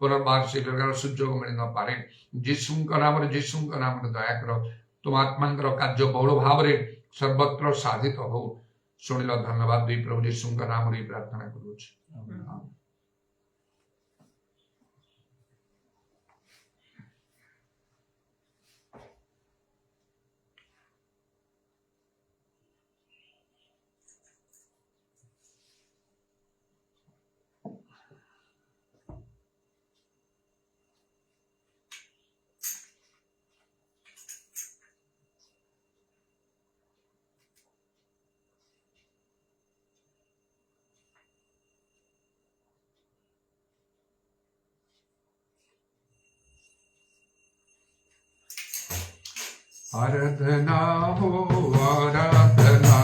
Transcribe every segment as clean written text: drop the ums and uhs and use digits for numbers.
पुनर्बार से सुযোগ मिल न पारे जीशुଙ୍କ नामରେ दया कर तुम आत्मांकर कार्य बहुल भाव में सर्वत्र साधित हो शुणिल धन्यवाद दी प्रभु जीशुଙ୍କ नामରେ प्रार्थना करूँ। आराधना हो आराधना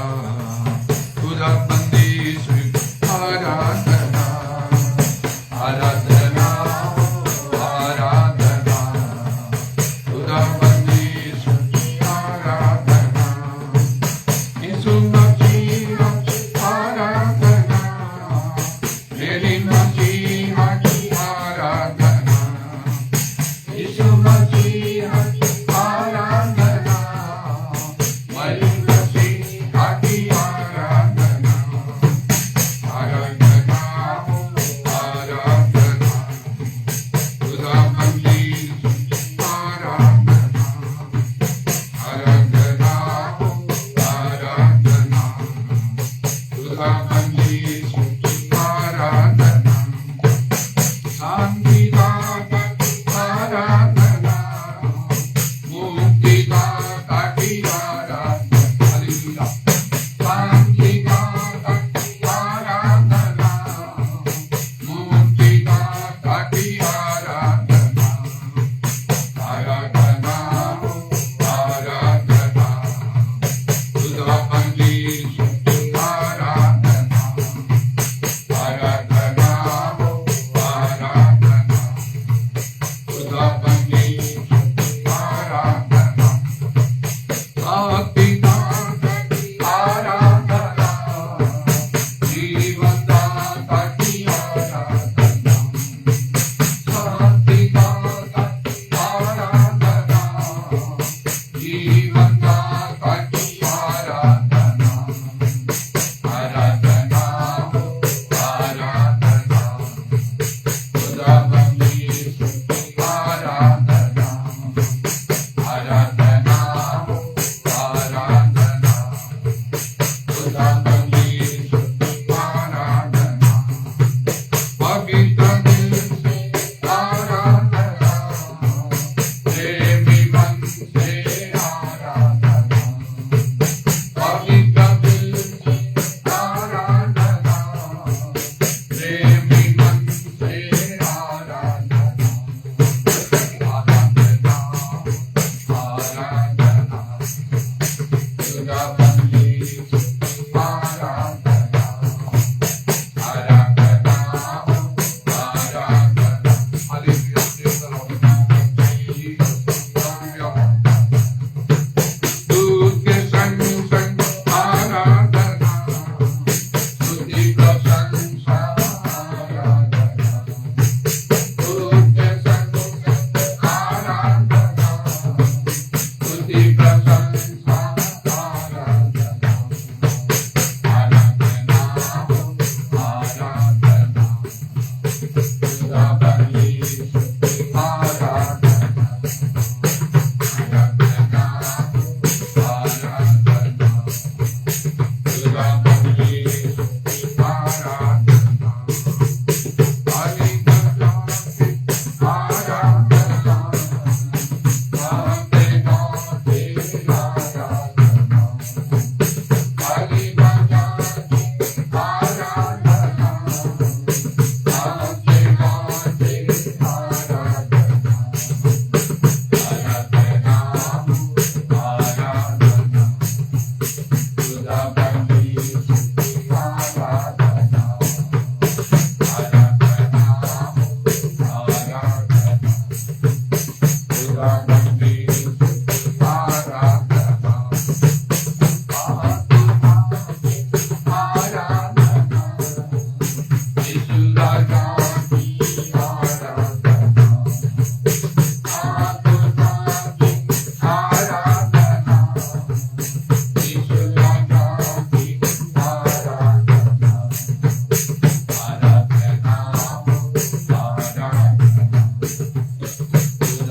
तुझा बंदी आराधना आराधना हो आराधना तुझा बंदी आराधना यीशु मसीह आराधना मेरी मसीह की आराधना यीशु मसीह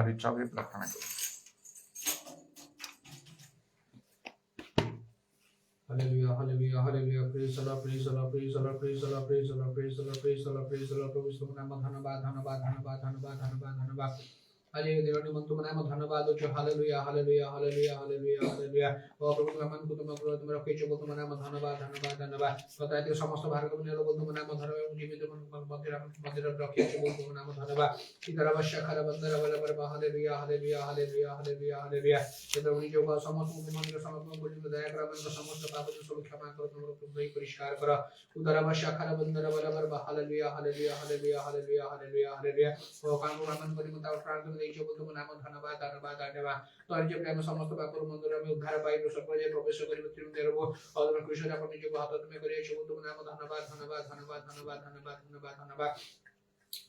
যার ইচ্ছা হবে প্রার্থনা করুন। Hallelujah, hallelujah, hallelujah. Praise the Lord, praise the Lord, praise the Lord, praise the Lord, praise the Lord, praise the Lord, praise the Lord, praise the Lord. प्रभु स्तुति नाम धन्यवाद धन्यवाद धन्यवाद धन्यवाद धन्यवाद धन्यवाद हालेलुया देवा निमंत तुम नाम धन्यवाद हो hallelujah hallelujah hallelujah hallelujah hallelujah ओ प्रभु तुम मान को तुम प्रभु तुम रखे जो तुम नाम धन्यवाद धन्यवाद धन्यवाद बताते समस्त भारत में लोग तुम नाम धन्यवाद जीवित मंदिर मंदिर रखे जो तुम नाम धन्यवाद इधर अवश्य खर बंदर वाला पर hallelujah hallelujah hallelujah hallelujah hallelujah इधर उन्हीं जो समस्त मंदिर समस्त बोली दया कर मन को समस्त पाप सब क्षमा करो तुम कोई परिष्कार करो उधर अवश्य खर बंदर वाला पर hallelujah hallelujah hallelujah hallelujah hallelujah hallelujah ओ काम को मन को निमंत प्रार्थना देइছো तुम नाम धन्यवाद धन्यवाद धन्यवाद तो आज जब हम समस्त पापों मंदिर में उद्धार पाई सब जे प्रवेश करिब तुम देरबो और तुम कृष्ण अपन निज को हाथ में करियो तुम नाम धन्यवाद धन्यवाद धन्यवाद धन्यवाद धन्यवाद धन्यवाद धन्यवाद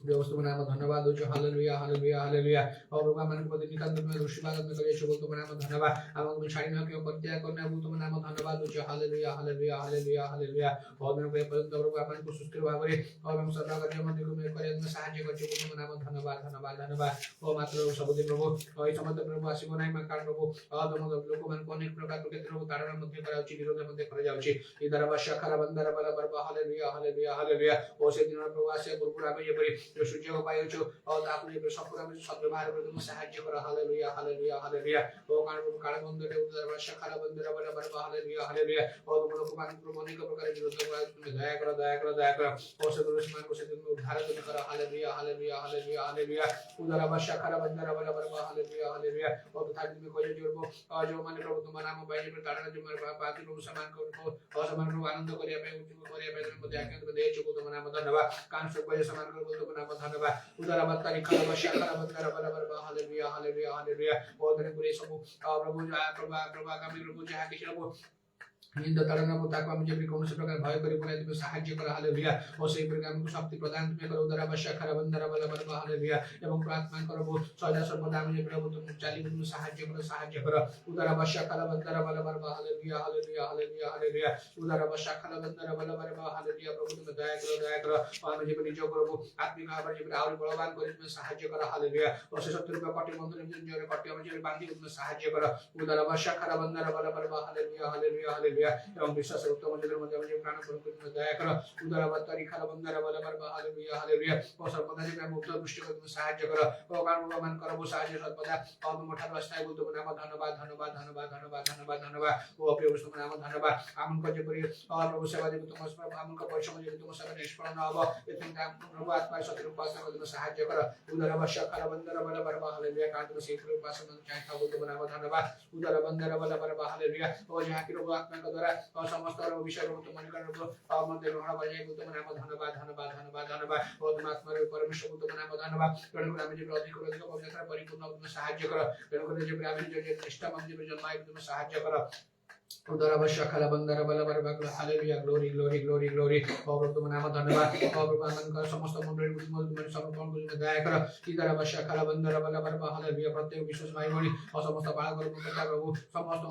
व्यवस्था नाम धन्यवाद हो हालेलुया हालेलुया हालेलुया और प्रभु मन को निकाल में ऋषिवाद में करे छो तुम नाम धन्यवाद हम को छाड़ी न के प्रत्याग करने तुम नाम धन्यवाद हो हालेलुया हालेलुया हालेलुया हालेलुया और मन को पर्यंत प्रभु अपन को सुस्थिर भाବରେ और हम सदा करने मध्य को में करे साहाय्य करछो तुम नाम धन्यवाद धन्यवाद धन्यवाद ओ मात्र सब दिन प्रभु ओई समस्त प्रभु आसीबो नै मान कारण प्रभु और तुम लोक मन को अनेक प्रकार के प्रभु कारण मध्य कराउची विरोध मध्य कर जाउची इधर अवश्य खरा बंदर बला पर हालेलुया हालेलुया हालेलुया ओ से दिन प्रभु आसे गुरु आबे ये जो सूर्य को पाइयो और आपने संपूर्ण में सद्व्यवहार पर तुम साहाय्य करो हालेलुया हालेलुया हालेलुया ओ काल बंदर उधर अवश्य खरा बंदर बला पर हालेलुया हालेलुया और तुम लोग मान को अनेक प्रकार के विरोध कर तुम दया करो दया करो दया करो और से दुश्मन को से तुम उद्धार करो हालेलुया हालेलुया हालेलुया हालेलुया उधर अवश्य खरा बंदर बला पर हालेलुया हालेलुया और तथा में कोई जोड़बो और जो माने प्रभु तुम नाम बाई में तारण जो मारे बाकी प्रभु समान को और समान को आनंद करिया पे उनको करिया पे तुम दया के दे चुको तुम नाम धन्यवाद कान सब को समान को तुम नाम धन्यवाद उधर अवतारी खरा अवश्य खरा बंदर बला पर हालेलुया हालेलुया हालेलुया और धन्य पूरे सब प्रभु प्रभु आगामी प्रभु जहाँ किसी प्रभु निंद तारण को ताको हम जब कौन से प्रकार भय करी पुराई तुम साहाय्य कर हालेलुया और सही प्रकार हमको शक्ति प्रदान तुम्हें करो उधर अवश्य खरा बंदर बला पर हालेलुया एवं प्रार्थना करो वो सदा सर्वदा हम जब प्रभु तुम चाली तुम साहाय्य करो उधर अवश्य खरा बंदर बला पर हालेलुया हालेलुया हालेलुया हालेलुया उधर अवश्य खरा बंदर बला पर हालेलुया प्रभु तुम दया करो और हम जब निज प्रभु आत्मिक भाव जब और बलवान करी तुम साहाय्य कर हालेलुया और से शत्रु का कटी मंत्र में जो कटी हम जब बांधी तुम साहाय्य कर उधर अवश्य खरा बंदर बला पर हालेलुया हालेलुया हालेलुया एवं विश्वास उत्तम जगह मध्य में प्राण पर दया करो उधर अवतारी खरा बंदर बला पर हालेलुया हालेलुया और सर्वदा जब मुक्त दृष्टि को तुम साहाय्य करो ओ कारण मान करो वो साहाय्य सर्वदा और तुम मोठा रास्ता है तुम नाम धन्यवाद धन्यवाद धन्यवाद धन्यवाद धन्यवाद धन्यवाद ओ प्रभु तुम नाम धन्यवाद हम को जे परि और प्रभु सेवा जब तुम हम को परिश्रम जब तुम सेवा निष्फल न हो इतने प्रभु आत्मा सत्य उपासना को तुम साहाय्य करो उधर अवश्य खरा बंदर बला पर हालेलुया कारण तुम से उपासना चाहता हो तुम नाम धन्यवाद उधर बंदर बला पर हालेलुया और जहाँ की प्रभु आत्मा के द्वारा और समस्त विषय को तुम मन कर और मध्य ग्रहण कर जाए तुम नाम धन्यवाद धन्यवाद धन्यवाद धन्यवाद और तुम आत्मा रे परमेश्वर को तुम नाम धन्यवाद कारण हम जे अधिक पवित्र परिपूर्ण तुम साहाय्य करो कारण जे हम जो निष्ठा मंदिर में जन्माय तुम साहाय्य करो उधर अवश्य खरा बंदर बला पर hallelujah glory glory glory glory और तुम नाम धन्यवाद और प्रभु मन का समस्त मंडली को तुम समर्पण को दया करो इधर अवश्य खरा बंदर बला पर हालेलुया प्रत्येक विश्वास भाई बड़ी और समस्त बालक को प्रभु समस्त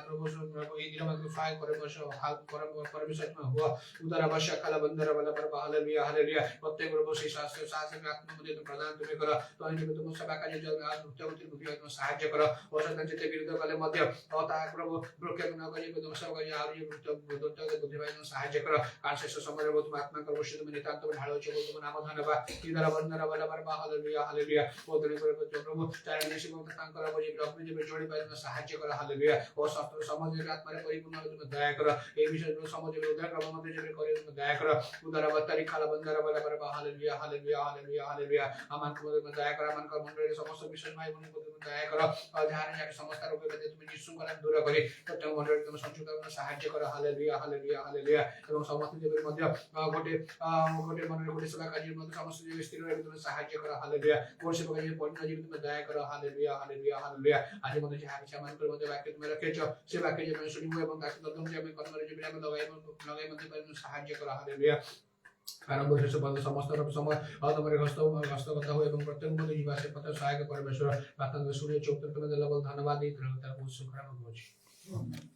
प्रभु तुम प्रभु ई दिन में सहाय करे हाथ परमेश्वर में हुआ उधर अवश्य खरा बंदर बला पर हालेलुया हालेलुया प्रत्येक प्रभु से शास्त्र आत्मा में प्रदान तुम्हें करो तो अन्य तुम सेवा कार्य जो उत्तम तुम साहाय्य करो और सदा जिते विरुद्ध कले मध्य और ता प्रभु न करी तुम सब करी आ ये बुद्धि भाई साहाय्य करो काल शेष समय रे तुम आत्मा कर वश तुम नितांत ढालो छ तुम नाम धन्यवाद इधर बंदर बला पर हालेलुया हालेलुया ओ धन्य करे प्रभु चारण निशि को तांकर बजे प्रभु जे जोड़ी पाई साहाय्य करो हालेलुया ओ शत्रु समाज रे आत्मा रे परिपूर्ण तुम दया करो ए विषय समाज रे उद्धार क्रम मध्य जे करे तुम दया करो उधर अवतारी खाला बंदर बला पर हालेलुया हालेलुया हालेलुया हालेलुया अमान को दया करो अमान कर मंडली समस्त विषय भाई बहन को तुम दया करो और जहां जाके समस्त रूप में तुम यीशु को दूर करे प्रत्येक मंडली तुम संयुक्त में साहाय्य करो हालेलुया हालेलुया हालेलुया एवं समस्त जीवन मध्य गोटे मन गोटे सेवा कार्य मध्य समस्त जीव स्थिर रहे तुम साहाय्य करो हालेलुया कोन से बगे पवित्र जीवन तुम दया करो हालेलुया हालेलुया हालेलुया आज मध्य जहां सामान कर मध्य वाक्य तुम रखेछ से वाक्य जे मैं सुनिबो एवं ताकि तदम जे मैं कर्म रे जे मैं लगाई मध्य पर साहाय्य करो हालेलुया आरंभ शेष पद समस्त समय और तुम्हारे हस्तगत हो एवं प्रत्येक मध्य जीवा से पता सहायक परमेश्वर प्रार्थना सूर्य चौतर तुम्हें दिला धन्यवाद देत रहो तार बहुत सुखराम हो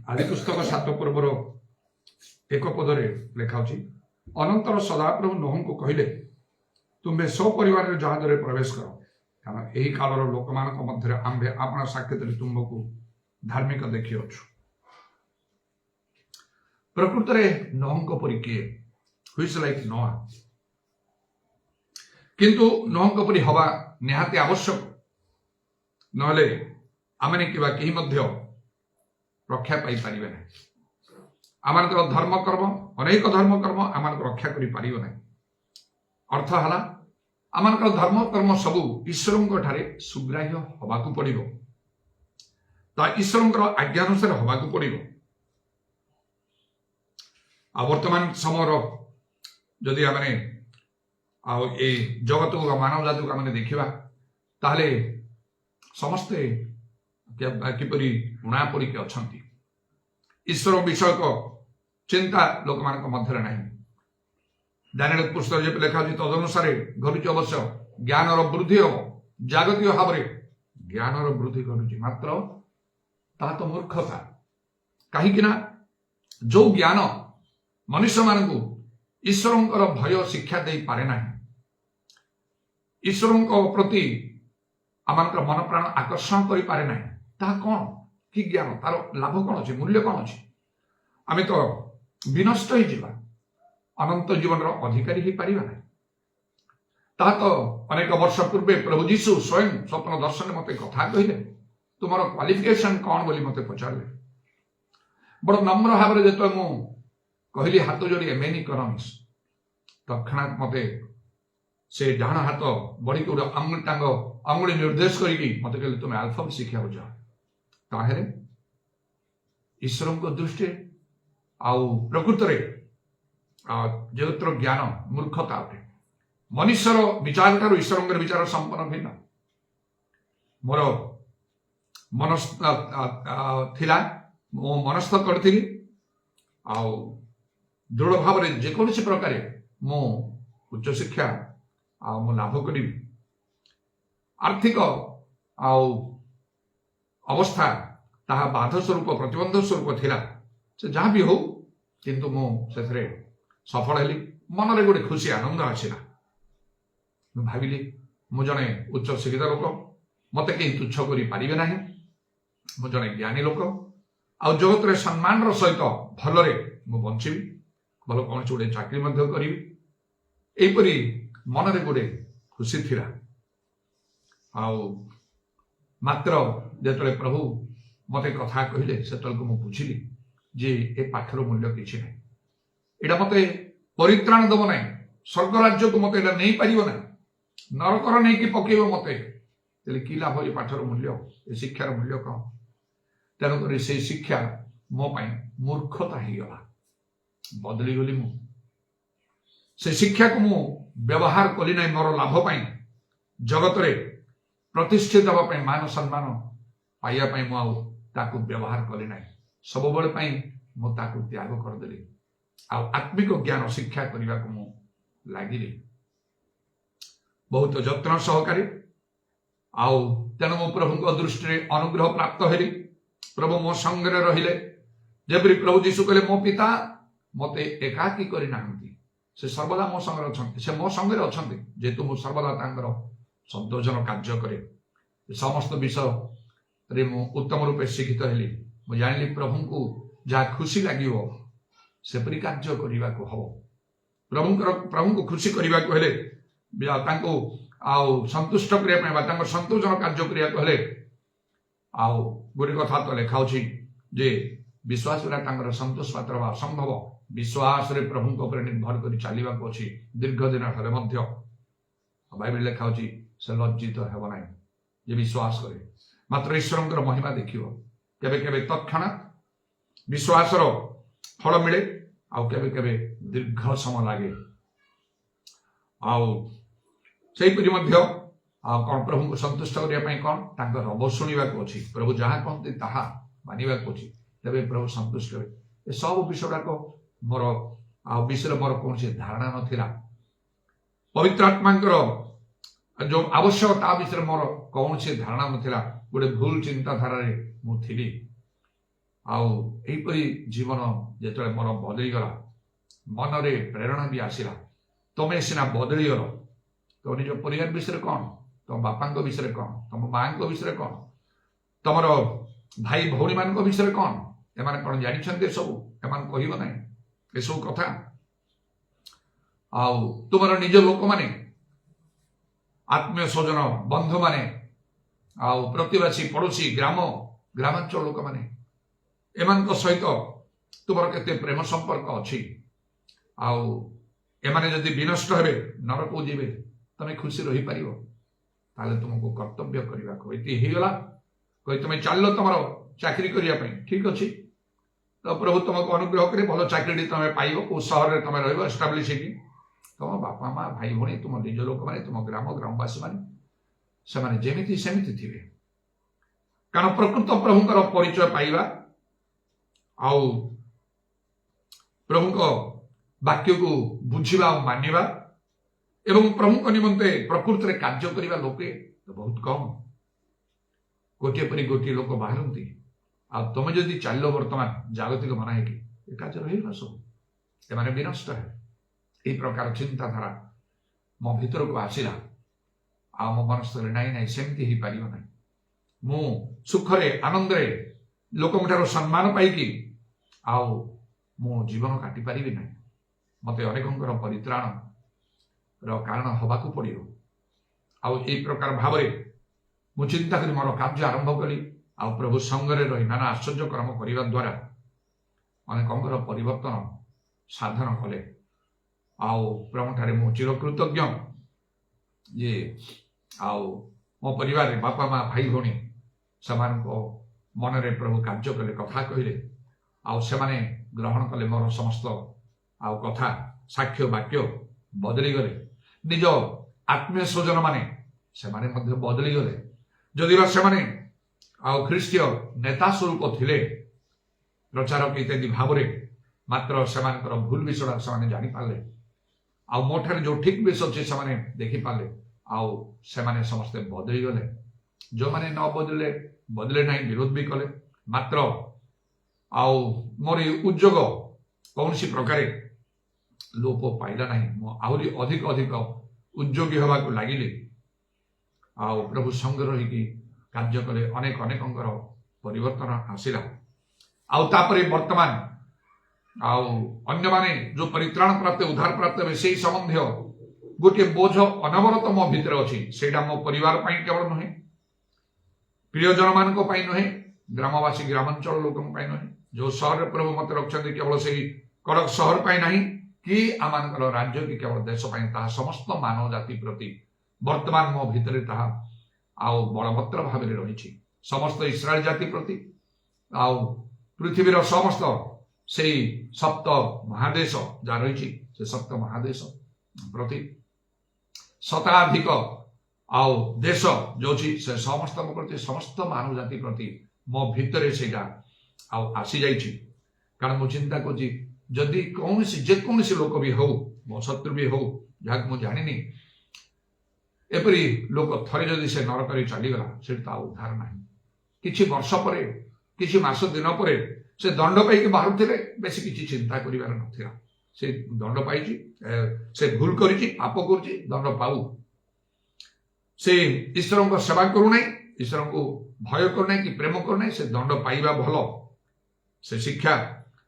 आदि पुस्तक 7 पर्वर 1 पदरे लेखा अछि अनंतर सदाप्रभु नोह को कहले तुम्हें सपरिवार जहाज प्रवेश कर कारण यही कालर लोक मध्य आंबे आपण साक्षात तुमको धार्मिक देखी अच्छु प्रकृत में नोह परी किए हुईस लाइक नोआ किंतु नोह परी हवा निहाती आवश्यक नहले आमने किबा केही मध्य रक्षा पाई पारिबे ना आमानकर धर्म कर्म अनेक धर्म कर्म आमानकर रक्षा करि पारिबो ना अर्थ हला आमानकर धर्म कर्म सबु ईश्वरंक ठारे सुग्राह्य हबाकू पड़िबो ता ईश्वरंकर आज्ञा अनुसार हबाकू पड़िबो आ वर्तमान समयर जदि आमने आ ए जगत को मानव जाति को आमने देखिबा ताहले समस्ते किपरि उणा पड़ी अच्छा ईश्वर विषयक चिंता लोक मान मध्य ना दानिएल पुस्तक जो लेखा तदनुसार घटुच अवश्य ज्ञान वृद्धि हम जागतिक भाव में ज्ञान वृद्धि घटुच मात्र ता तो मूर्खता कहीं जो ज्ञान मनुष्य मान ईश्वर भय शिक्षा दे पारे ना ईश्वर प्रति आम मन प्राण आकर्षण कर पारे ना ता कौन कि ज्ञान तार लाभ कौन अच्छे मूल्य कौन अच्छे आम तो विनष्ट हो अनंत जीवन अधिकारी हो पारिबा ना ता तो अनेक वर्ष पूर्वे प्रभु जीशु स्वयं स्वप्न दर्शन मते कथा कहले तुमर क्वालिफिकेशन कौन बोली मते पचारे बड़ नम्र भाव में जो मु कहली हाथ जोड़ी एमेनी करमिस तत्क्षणात मते से डाण हाथ बड़ी को अंगुली टांग अंगुली निर्देश करके मत कहले तुम अल्फाबेट शिक्षा बुझ ताहेले ईश्वर को दृष्टि आउ प्रकृत जगतर ज्ञान मूर्खता अटे मनुष्यर विचार ठार ईश्वर विचार संपन्न भिन्न मोर मनस्थ थिला मो मनस्थ करथिली आउ दृढ़ भाव में जेकोसी प्रकार मो उच्च शिक्षा आ मो लाभ करी आर्थिक अवस्था ताहा बाध स्वरूप प्रतिबंध स्वरूप थिला से जहाँ भी हो किंतु मो से सफल हेली मन रे गोटे खुशी आनंद आसला भाविली मु जने उच्च शिक्षित लोक मत कहीं तुच्छ कर पारे ना मु जने ज्ञानी लोक आ जगत रे सम्मान सहित भलरे मु बंची भल कौन गोटे चाकरी करी एपरी मन रे गोटे खुशी थिला मात्र जो प्रभु मते कथा कहले से मु बुझिली जे ए पाठर मूल्य किसी ना एटा मते परित्राण दब ना स्वर्ग राज्य को मत नहीं पार ना नरकर नहीं कि पकेब मते कि लाभ ये पाठर मूल्य ए शिक्षार मूल्य कौन तेणुक से शिक्षा मो मूर्खता हो गला बदली गली मु से शिक्षा को मु व्यवहार कली ना मोर लाभ जगत रे प्रतिष्ठित हाँ मान सम्मान पाइबा मुझे व्यवहार कली ना सब बड़े मुझे त्याग करदेली आत्मिक ज्ञान शिक्षा करने को लगिली बहुत जत्न सहकारी तेणु मो प्रभु दृष्टि अनुग्रह प्राप्त हेली प्रभु मो संगे रहिले जबरी प्रभु जीशु कहले मो पिता मते एकाकी करना से सर्वदा मो संगे अच्छा से मो संगे अच्छा जेहेतु मु सर्वदा संतोषन कार्य करे समस्त विषय रे मु उत्तम रूपे शिक्षित हेली मु जानिली प्रभु को जहाँ खुशी लगे सेपरी कार्य करने को हम प्रभु को खुशी करने को हेले संतुष्ट करने संतोषन कार्य करने को हेले गोटे कथा तो लिखा जे विश्वास संतोष पात्र असंभव विश्वास रे प्रभु को निर्भर कर चलने को अच्छी दीर्घ दिन बाइबल लिखा से लज्जित हेब ना जे विश्वास करे मात्र ईश्वर महिमा देखियो केबे केबे तत्क्षणात विश्वासर फल मिले आउ केबे केबे दीर्घ समय लगे आईपरी कौन प्रभु को संतुष्ट करने कौन रब शुणा अच्छी प्रभु जहाँ कहते ताहा मानवा अच्छी तेरे प्रभु संतुष्ट करे ये सब विषय गुड़ाक मोर विषय मोर कौन धारणा नाला पवित्र आत्मा जो आवश्यकता विषय मोर कौन धारणा नाला गोटे भूल चिंताधारा मुझी आईपरी जीवन जो मोर बदलीगला मनरे प्रेरणा भी आसला तुम्हें सीना बदलीगल तो निज परिवार विषय कौन तुम बापा विषय कौन तुम माँ विषय कौन तुम भाई भौणी मान विषय कौन एम कौन जानते सब एम कह ना ये सब कथा तुम निज लोक माने आत्मीय स्वजन बंधु माने प्रतिवासी पड़ोशी ग्रामांचल लोक माने एमान सहित तुम केते प्रेम संपर्क अच्छी एमाने जदि विनष्ट हेबे नरक को जीवे तमें खुशी रही पारिबो ताले तुमको कर्तव्य करबा को एति हेगला कोई तुम चलो तुम चाकरी करने ठीक अच्छे तो प्रभु तुमको अनुग्रह करे भल चाकरी तुम पाइब को सहर में तुम रही एस्टाब्लीश तुम बापा माँ भाई भाई तुम निज लोक मैंने तुम ग्रामवासी मैंने जमीती सेमिति थे कारण प्रकृत प्रभुंर परिचय पाइबा प्रभु वाक्य को बुझा मानिबा एवं प्रभु निमंते प्रकृति कार्य करने लोके तो बहुत कम गोटे पर गोटे लोक बाहरती तुम जदि चलो बर्तमान जागतिक मना है कि कार्य रहा सब एम विनष्ट है यही प्रकार चिंताधारा मो भीतर को आसला मो मनस्थ नाई नाई सेमती ही पार ना मु सुखरे आनंदे लोक सम्मान पाई मो जीवन काटी पारि ना मत अनेकंर परित्राण कारण हवाक पड़ो आई प्रकार भाव मु चिंता करी मोर कार्य आरंभ कली प्रभु संगरे रही नाना आश्चर्य कर्म करने द्वारा अनेकंर परिवर्तन साधन कले प्रभुठारे मु चिरकृतज्ञ ये मो परिवार बापा माँ भाई भाई से मनरे प्रभु कार्य कले कथा कहले से ग्रहण कले मोर समस्त कथा साक्ष्य वाक्य बदली गले निज आत्मीय स्वजन माने से बदली गले जदि से ख्रीष्टीय नेता स्वरूप थिले प्रचारक इत्यादि भाव मात्र से भूल विषय से जापारे मोठार जो ठीक विषय अच्छे से देखिपारे से समस्ते बदली गले जो मैंने न बदले बदले ना विरोध भी कले मात्र मोर उद्योग कौन सी प्रकार लोप पाइला ना आहरी अधिक अधिक उद्योगी हवा को लगिले प्रभु संग रही कार्य कले अनेक अनेकंर परिवर्तन आसला वर्तमान अन्य माने जो परित्राण प्राप्त उद्धार प्राप्त हे से संबंधी गोटे बोझ अनवरत मो भितर अच्छी से मो परिवार केवल नुहे प्रियजन मान नुहे ग्रामवासी ग्रामांचल लोक नुहे जो सहर प्रभु मत रखते केवल से कड़क सहर पाई ना कि आम राज्य कि केवल देश समस्त मानव जाति प्रति वर्तमान मो भितर बलभद्र भाव रही समस्त इस्राएल जाति प्रति पृथ्वीर समस्त से सप्त महादेश जहाँ रही से सप्त महादेश प्रति शताधिक देश जो से समस्त प्रति समस्त मानव जाति प्रति मो भितर से आसी जाइए कारण मु चिंता करी कौन जेकोसी लोक भी हो मो शत्रु भी हो जहाँ मुझे जानी एपरी लोक थरे जदि से नरक चलीगला से उद्धार ना कि वर्ष पर कि मास दिन पर से दंड पाई बाहर थे बेस किसी चिंता करार ना से दंड पाई से भूल कर पाप कर दंड पाऊ से ईश्वर को सेवा करूना ईश्वर को भय करना कि प्रेम करना से दंड पाइबा भल से शिक्षा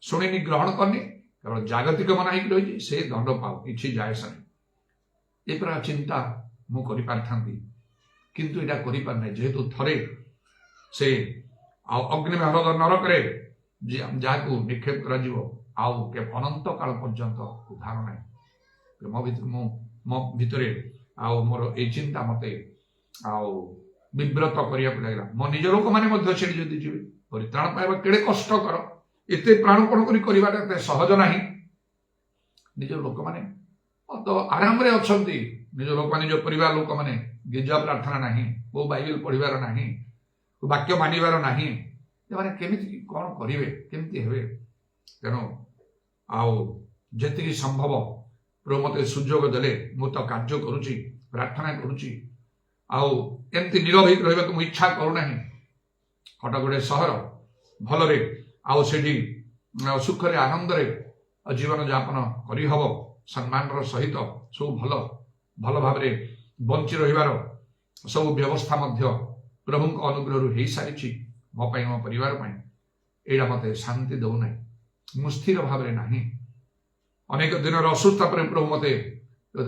शुणी ग्रहण करनी केवल जागतिक मना रही से दंड पाऊ कि जाए से ये प्रकार चिंता मु करि किंतु एटा करि पारना जेहेतु थरे से अग्नि में हरद नरक जहाँ निक्षेप कर अनंत काल पर्यंत उद्धार ना मो भितर मोर ये चिंता मत विव्रत करने लगे मो निज लोक मैंने जी परित्राण पाइबा केड़े कष्टकर एत प्राणपण कर सहज ना निज लोक मैंने तो आराम अच्छा निज लोक निज परिवार लोक मैंने गिरजा प्रार्थना ना वो बाइबल पढ़वार ना वाक्य मानिबार ना केमिति कौन करेंगे केमती हे तेणु जी संभव प्रभु मत सुजोग देले मु तो कार्य करुच्ची प्रार्थना करुच्ची एमती नीरव रहा इच्छा करूना कटक गोटे सहर भलरे आउ सेठी सुखरे आनंदरे जीवन यापन करहब सम्मान सहित सब भल भल भाव बंची रहिबार सब व्यवस्था मध्य प्रभु अनुग्रह हो सारी मो मो परिवार एटा मत शांति दौना मु स्थिर भाव ना अनेक दिन असुस्था पर प्रभु मत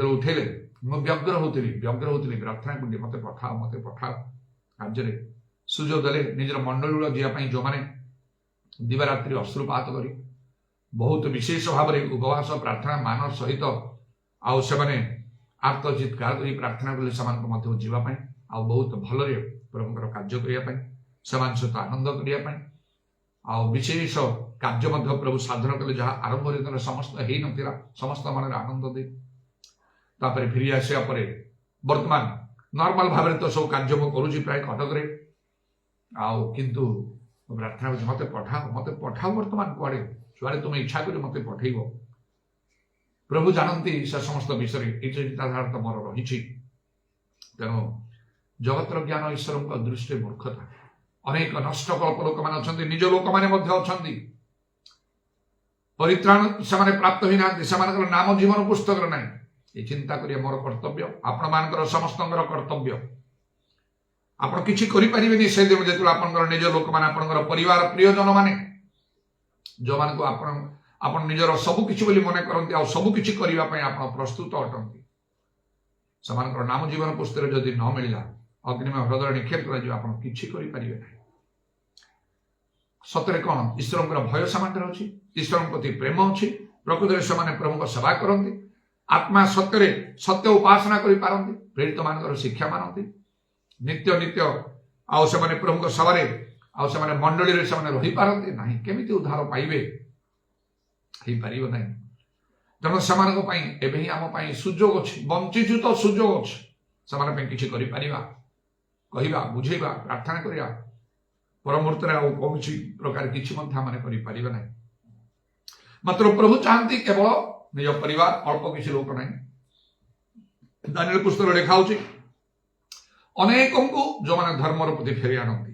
उठेले मु व्यग्र होती प्रार्थना करी मत पठाओ कार्य सुजोग देले निजर मंडल जीवाई जो मैंने दिवारात्रि अश्रुपात कर बहुत विशेष भाव में उपवास प्रार्थना मान सहित आउ से आत्मचित्कार कर प्रार्थना कले जीवाई आ बहुत भल प्रभुଙ୍କର କାର୍ଯ୍ୟ କରିବା ପାଇଁ ସେମାନେ ସହିତ ଆନନ୍ଦ କରିବା ପାଇଁ ଆଉ ବିଶେଷ କାର୍ଯ୍ୟ ମଧ୍ୟ ପ୍ରଭୁ ସାଧନ କଲେ ଯାହା ଆରମ୍ଭରେ ତାର ସମସ୍ତ ହେଇ ନଥିଲା ସମସ୍ତ ମନରେ ଆନନ୍ଦ ଦେଇ ତାପରେ ଫେରି ଆସିବା ପରେ ବର୍ତ୍ତମାନ ନର୍ମାଲ ଭାବରେ ତ ସବୁ କାର୍ଯ୍ୟ ମୁଁ କରୁଛି ପ୍ରାୟ କଟକରେ ଆଉ କିନ୍ତୁ ପ୍ରାର୍ଥନା କରୁଛି ମତେ ପଠାଅ ବର୍ତ୍ତମାନ କୁଆଡ଼େ ଯୁଆଡ଼େ ତୁମେ ଇଚ୍ଛା କରି ମତେ ପଠେଇବ ପ୍ରଭୁ ଜାଣନ୍ତି ସେ ସମସ୍ତ ବିଷୟରେ ଏଇ ଚିନ୍ତାଧାରା ତ ମୋର ରହିଛି ତେଣୁ जगतर ज्ञान ईश्वर दृष्टि मूर्खता अनेक नष्ट कल्प लोक मैंने अच्छा निज लोक मैंने परित्राण से प्राप्त होना नाम जीवन पुस्तक ना ये चिंता करिए मोर कर्तव्य आपण मान समस्त कर्तव्य आप किसी करें से दिन जो आप निज लोक मैंने परिवार प्रियजन मैंने जो मान आप निजर सबकि मन करते आ सबकि करने प्रस्तुत अटंती से नाम जीवन पुस्तक जदि न मिलला अग्निमय हृदय निक्षेप कर सतरे कौन ईश्वर भय सामान अच्छी ईश्वर प्रति प्रेम अच्छी प्रकृत से प्रभु सेवा करती आत्मा सत्य सत्य उपासना कर प्रेरित मान शिक्षा मानती नित्य नित्य आउ से प्रभु सभा आउ से मंडली रही पारती ना केमी उद्धार पाइबे हो पार ना तेणु से आम सुजोग अच्छी बंचीचु तो सुजोग अच्छी से किसी कहवा बुझेवा प्रार्थना करिया परमुहूर्त कौन प्रकार किसी ना मात्र प्रभु चाहती केवल निज परिवार अल्प किसी लोक ना दानिएल पुस्तक लिखा अनेक जो मैंने धर्म प्रति फेरी आनती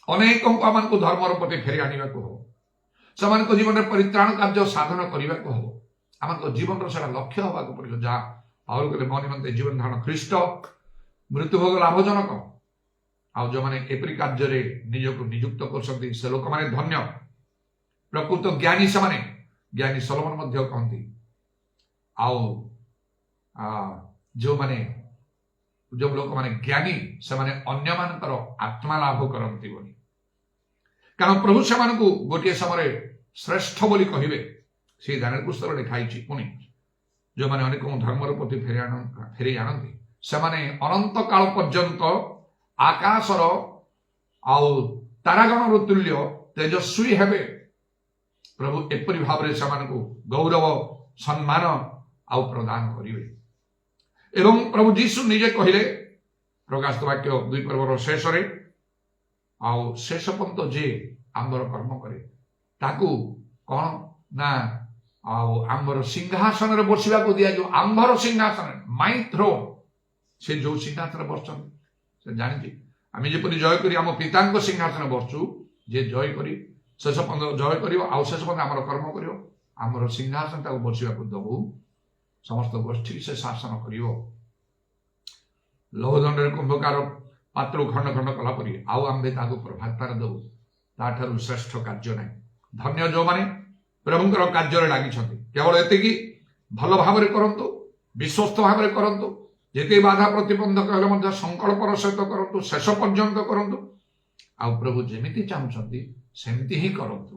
अनेक आम धर्म प्रति फेरी आने को हम से जीवन में परित्राण कार्य साधन करने को हम आम जीवन लक्ष्य हवा पड़ो जहाँ पाउल कहले मो निमंते जीवन धारण ख्रीष्ट मृत्युभोग लाभजनक आउ जो मैंने एपरी कार्य निजक नियुक्त कर से लोक मैंने धन्य प्रकृत ज्ञानी से माने ज्ञानी सलोमन कहती आउ जो माने जो लोक मैंने ज्ञानी से माने अन्य मानकर आत्मा लाभ करती बोली कारण प्रभु से गोटे समय श्रेष्ठ बोली कहे से दानिएल पुस्तक लिखाई पुणी जो मैंने अनेक धर्म प्रति फेरी आनती से अनंत काल पर्यंत आकाशर आउ तारागण तुल्य तेजस्वी हेबे प्रभु एपरी भाव में से गौरव सम्मान आउ प्रदान करेंगे एवं प्रभु जीशु निजे कहले प्रकाशित वाक्य 2 पर्वर शेष आउ शेष पर्यंत जे आंबर कर्म करे ताकू कौन ना आउ आंबर सिंहासन रे बसिबा को दिया जो आंबर सिंहासन माई थ्रोन से जो सिंहासन बसचन से जानि आम जपरी जय करी आम पिता सिंहासन बसचु जे जय करी शेष पर्यंत जय कर आउ शेष पर्यंत आमर कर्म कर आमर सिंहासन ताको बसिबा को दबु समस्त गोष्ठी से शासन कर लौहदंड कुंभकार पात्र खंड खंड कला परी आउ आम्भे ताको प्रभातार दबु ताठारु श्रेष्ठ कार्य ना धन्य जो माने प्रभुंकर कार्य लगी केवल एति भल भाव करतु विश्वस्त भाव करतु जिते बाधा प्रतिबंधक हेले संकल्पर सहित करतु शेष पर्यंत करतु आ प्रभु जेमिति चाहते सेमती ही करतु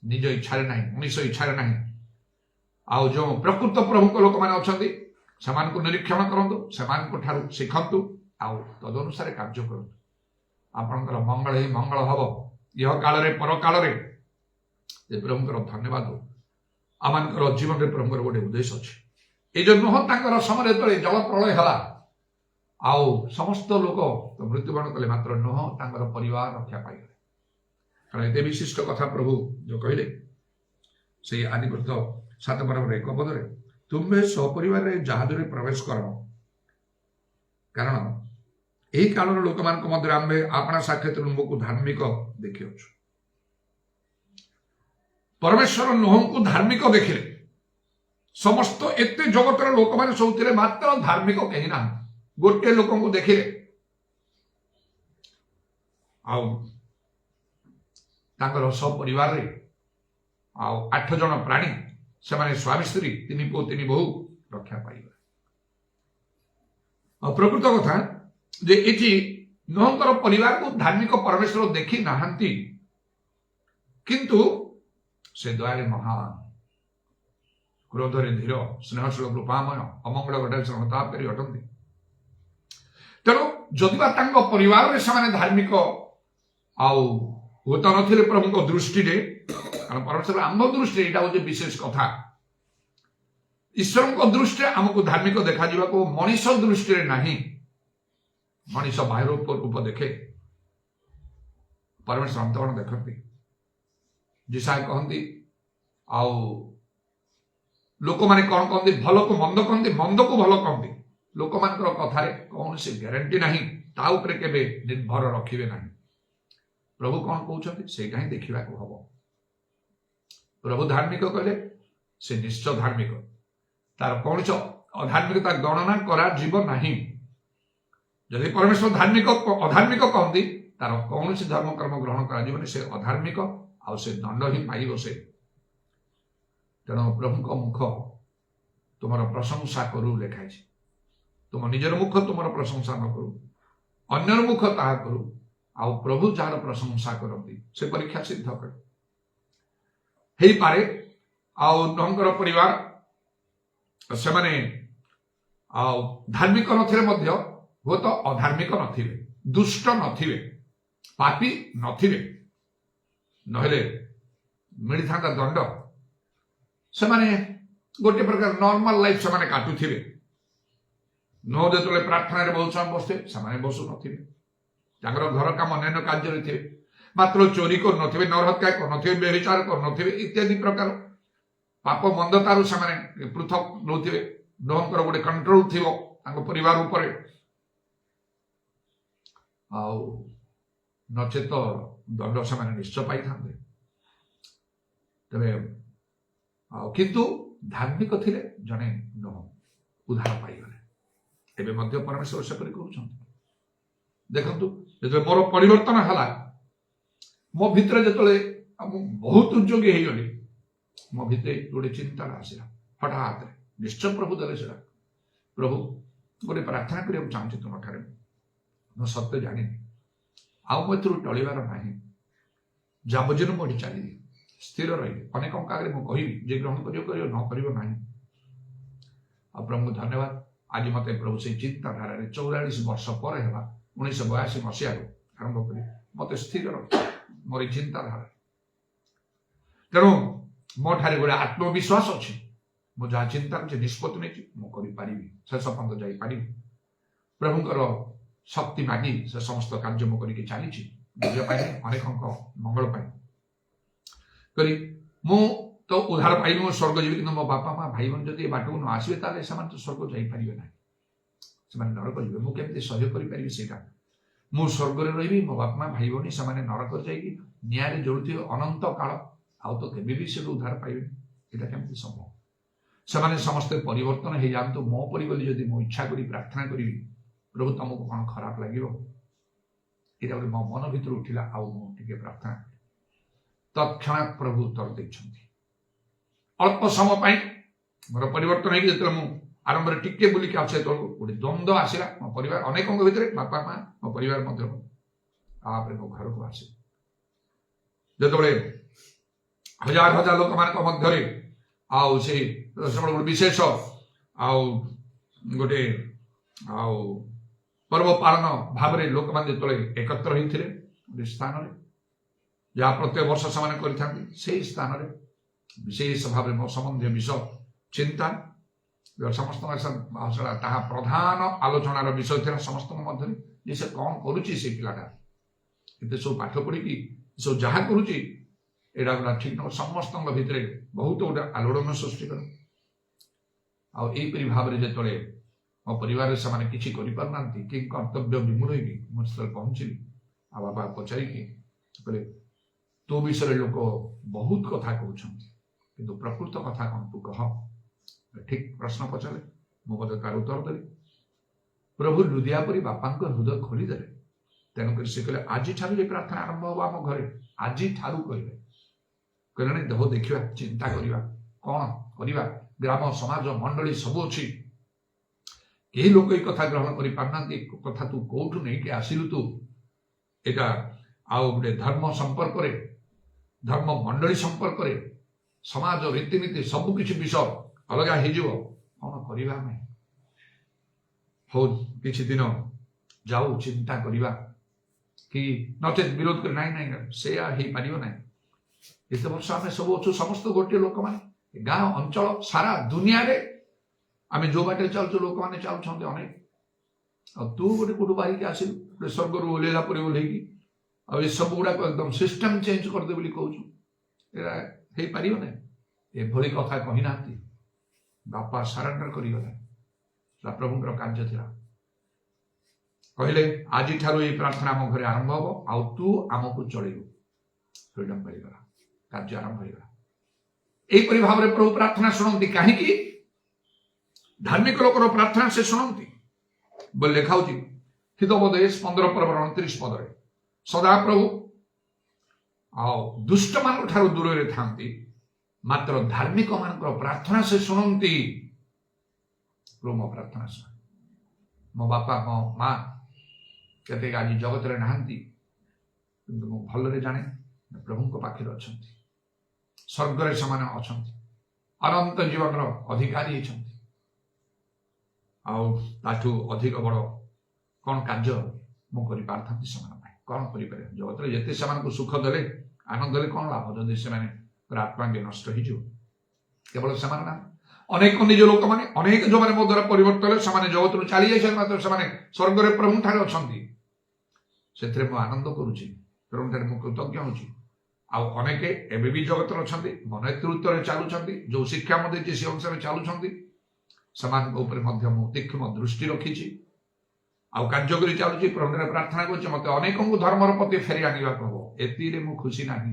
निज इच्छा ना मनीष इच्छा ना आउ जो प्रकृत प्रभु लोक मैंने अच्छा से निरीक्षण करूँ से शिखतु आउ तदनुसार कार्य करूँ आपणकर मंगल ही मंगल भाव यह काल पर काल प्रभुंकर धन्यवाद आम जीवन में प्रभुंकर गोटे उद्देश्य अच्छे ये नुह तर समय जो जल प्रलय है आउ समस्त लोक तो मृत्युवरण कले मात्र नुह तर परिवार रक्षा पाई कारण एत विशिष्ट कथा प्रभु जो कहले से आदिपुरुष 7 पर्व 1 पदरे तुम्हें सपरिवार जहाज प्रवेश कर कारण यही काल लोक मान मध्य आम्भे आपणा साक्षात को धार्मिक देखिए परमेश्वर नोह को धार्मिक देखिले समस्त एत जगतर लोक मैंने सब थे मात्र धार्मिक कहीं ना गोटे लोक को देखिले सब परिवार रे 8 जन प्राणी से माने स्वामी स्त्री 3 पुओ 3 बहु रक्षा पाइबा प्रकृत कथा जे एठी नोहंकर परिवार को धार्मिक परमेश्वर देखी नाहंती किंतु से दयारे महान क्रोधरे धीर स्नेहशील कृपामय अमंगल घटाई संतापकारी अटंती तेणु जदिबा तांको परिवार रे समाने धार्मिक होता नथिले प्रभुଙ୍କ दृष्टि कारण परमेश्वर आम दृष्टि एटा होचे विशेष कथा ईश्वर दृष्टि आमको धार्मिक देखा जीवा को मनीष दृष्टि नहीं मनीष बाहर रूप देखे परमेश्वर अंतरण देखती जिसाय कहती लोक माने कौन कहते भल को मंद कहते मंद को भल कहते लोक मान कथार कौन से ग्यारंटी नहीं ता उपरे केबे निर्भर रखिबे नहीं प्रभु कौन कहते सेटा ही देखा हम प्रभु धार्मिक कहले से निश्चय धार्मिक तार कौन अधार्मिकता गणना करा जीव नहीं जदि परमेश्वर धार्मिक अधार्मिक कहती तार कौन धर्म कर्म ग्रहण कर से अधार्मिक आउ से दंड ही पाइब से तेणु प्रभु मुख तुम प्रशंसा करू लिखाई तुम निजर मुख तुम प्रशंसा न करू अन्यर मुख ता करू आउ प्रभु जार प्रशंसा करती से परीक्षा सिद्ध कर पारे आउंकर परिवार से माने धार्मिक नथिले मध्य हो तो अधार्मिक नथिले दुष्ट नथिले पापी नथिले नहले मिली था दंड से माने गोटे प्रकार नॉर्मल लाइफ से माने काटुथिले नो जेतले प्रार्थना रे बहुत समय बसते से बसु नथिले तांगर घर काम अन्य कार्य थे मात्र चोरी कर नथिबे नरहत्या कर नथिबे व्यभिचार कर नथिबे इत्यादि प्रकार पाप मंदतारु से पृथक नौथिबे नोहंकर गोटे कंट्रोल थिबो तांको परिवार ऊपर नचेत दंड से निश्चय पाई था तबे किंतु धार्मिक थिले जने नोह उद्धार पाई गले एबे मध्य परमेश्वर से कहउछन देखंतु जो मोर परिवर्तन हला मो भितर जतले बहुत उद्योगी हे गली मो भितर गोटे चिंता आसला हठात निश्चय प्रभु दले से प्रभु गोटे प्रार्थना करिया चाहूँ तुम ठारे मो सत्य जानी आउ मो टलिबार नाही जाबजन मोड़ी चली स्थिर रही अनेक आगे मुझे कहि जे ग्रहण करियो न करियो नाही आ प्रभु धन्यवाद आज मते प्रभु से चिंताधारा 44 वर्ष पर है 1982 मसीह आरंभ कर मत स्थिर रख मोर चिंताधारा तेणु मो ठारे गोटे आत्मविश्वास अच्छी मो जहाँ चिंता कर निष्पत्ति नहीं मुझे शेष पर्यंत जापारि प्रभुंर शक्ति मागी से समस्त कार्य मुझे चली अनेक मंगल करी मु तो उद्धार पाइबी मो स्वर्ग जी कि मो बापा माँ भाई बहन जब बाट को न आसवे तो स्वर्ग जापारे ना से नरक जी मुझे सहयोग करा मु स्वर्ग रही मो बापा माँ भाई बहनी से नरक जाए जोड़े अनंत काल आउ तो केबे से उद्धार पाइबे यहाँ केमती संभव से समस्ते परिवर्तन हो जातु मो परी जदि मो इच्छा करी प्रार्थना करी प्रभु तुमको कौन खराब लगे यहाँ गोटे मो मन भर उठिला आउ मुझे प्रार्थना तत्क्षणात प्रभु उत्तर देते अल्प समय मोर परिवर्तन हो आरंभ में टिके बुलिक आसे तो गोटे द्वंद्व आसला मो परिवार अनेक भितर बापा माँ मो परिवार मो घर को आसे जो हजार हजार लोक मध्य से विशेष गोटे पर्व पालन भाव में लोक मैंने जो एकत्र होते स्थान में जहाँ प्रत्येक वर्ष से स्थान में विशेष भाव में मो संबंधी विषय चिंता समस्त प्रधान आलोचनार विषय था समस्त मध्य से कौन करुच्ची से पिलाटा ये सब पाठ पढ़ी सब जहाँ करुच्ची एटा गोटा ठीक न समस्त भितर बहुत गोटे आलोड़न सृष्टि कर भाव में जो मो परिवार से किसी कि कर्तव्य विमूढ़ मुझे पहुँचली आ बाबा पचारिकी तो विषय लोक बहुत कथा कहते किंतु प्रकृत कथा कौन तू कह ठीक प्रश्न पचारे मुझे तार उत्तर देली प्रभु लुदिया परी बापा हृदय खोलीदेले तेणुक से कहले आज ठारू ये प्रार्थना आरंभ हम आम घरे आज ठारू कहले देह देखा चिंता करवा कौन करवा ग्राम समाज मंडली सब अच्छी कई लोक ये कथा ग्रहण कर पारना कथा तू कौटू नहीं कि आसिलु तू एटा आउ गोटे धर्म संपर्क धर्म मंडली संपर्क समाज रीतिनीति सबकिछि विषय अलग हो कौन करवा आम हो किछि दिन जाऊ चिंता करवा कि नचेत विरोध कर नाई नाई से पार ना एत वर्ष आम सब अच्छु समस्त गोटे लोक मैंने गाँ अंचल सारा दुनिया रे आम जो बाटे चलु लोक मैंने चलुंट अनेक तू गोटे कौटू बाहरिक आसिलु गोटे स्वर्ग ओह्लैला पर ओह्लैकी आ सब गुड़ाक एकदम सिस्टम चेंज करदे बोली कहूँ हो पार ना एभली कथा कही ना बापा सरेंडर करगले प्रभुंर कार्य थिला कहले आज ठारू ये प्रार्थना आम घरे आरंभ हम आउ तू आमको चलू फ्रीडम मिलगला कार्य आरंभ होगा यहीपरि भाव में प्रभु प्रार्थना शुणती कहीं धार्मिक लोकर प्रार्थना से शुणती बोले लिखा हितोपदेश 15 पर्व 29 पदरे सदा प्रभु आओ दुष्ट मान ठारू दूर रे थांती मात्र धार्मिक मान प्रार्थना से शुणती प्रभु मो प्रार्थना शुण मो बापा मो माँ केते आज जगत रे नहांती किंतु मो भलरे जाने प्रभु को पाखरे अछंती स्वर्ग रे समान अछंती अनंत जीवन रो अधिकारी छंती आउ ताठू अधिक बड़ कौन कार्य मु करि पारथंती समान पाए कौन करि पारे जगत रे जते समान को सुख देले आनंद देले कौन लाभ जदि से माने आत्मा के नष्ट हो जो केवल समान ना अनेक निज लोक माने अनेक जो माने मो द्वारा परिवर्तन से जगत चली जाए मात्र से स्वर्ग रे प्रभु ठारे अछंती सेथरे मु आनंद करूची प्रभु ठारे मु कृतज्ञ होची आउ अनेक एबे भी जगत अछंती मन नेतृत्व रे चालुछंती जो शिक्षा मते जे से अनुसार चालुछंती समान ऊपर मध्य मु तीक्ष्ण दृष्टि रखीची आउ कार्य करी चालुची प्रभु ठारे प्रार्थना करची मते अनेकों को धर्मर प्रति फेरी आनिबा प्रभु एती रे मु खुशी नाही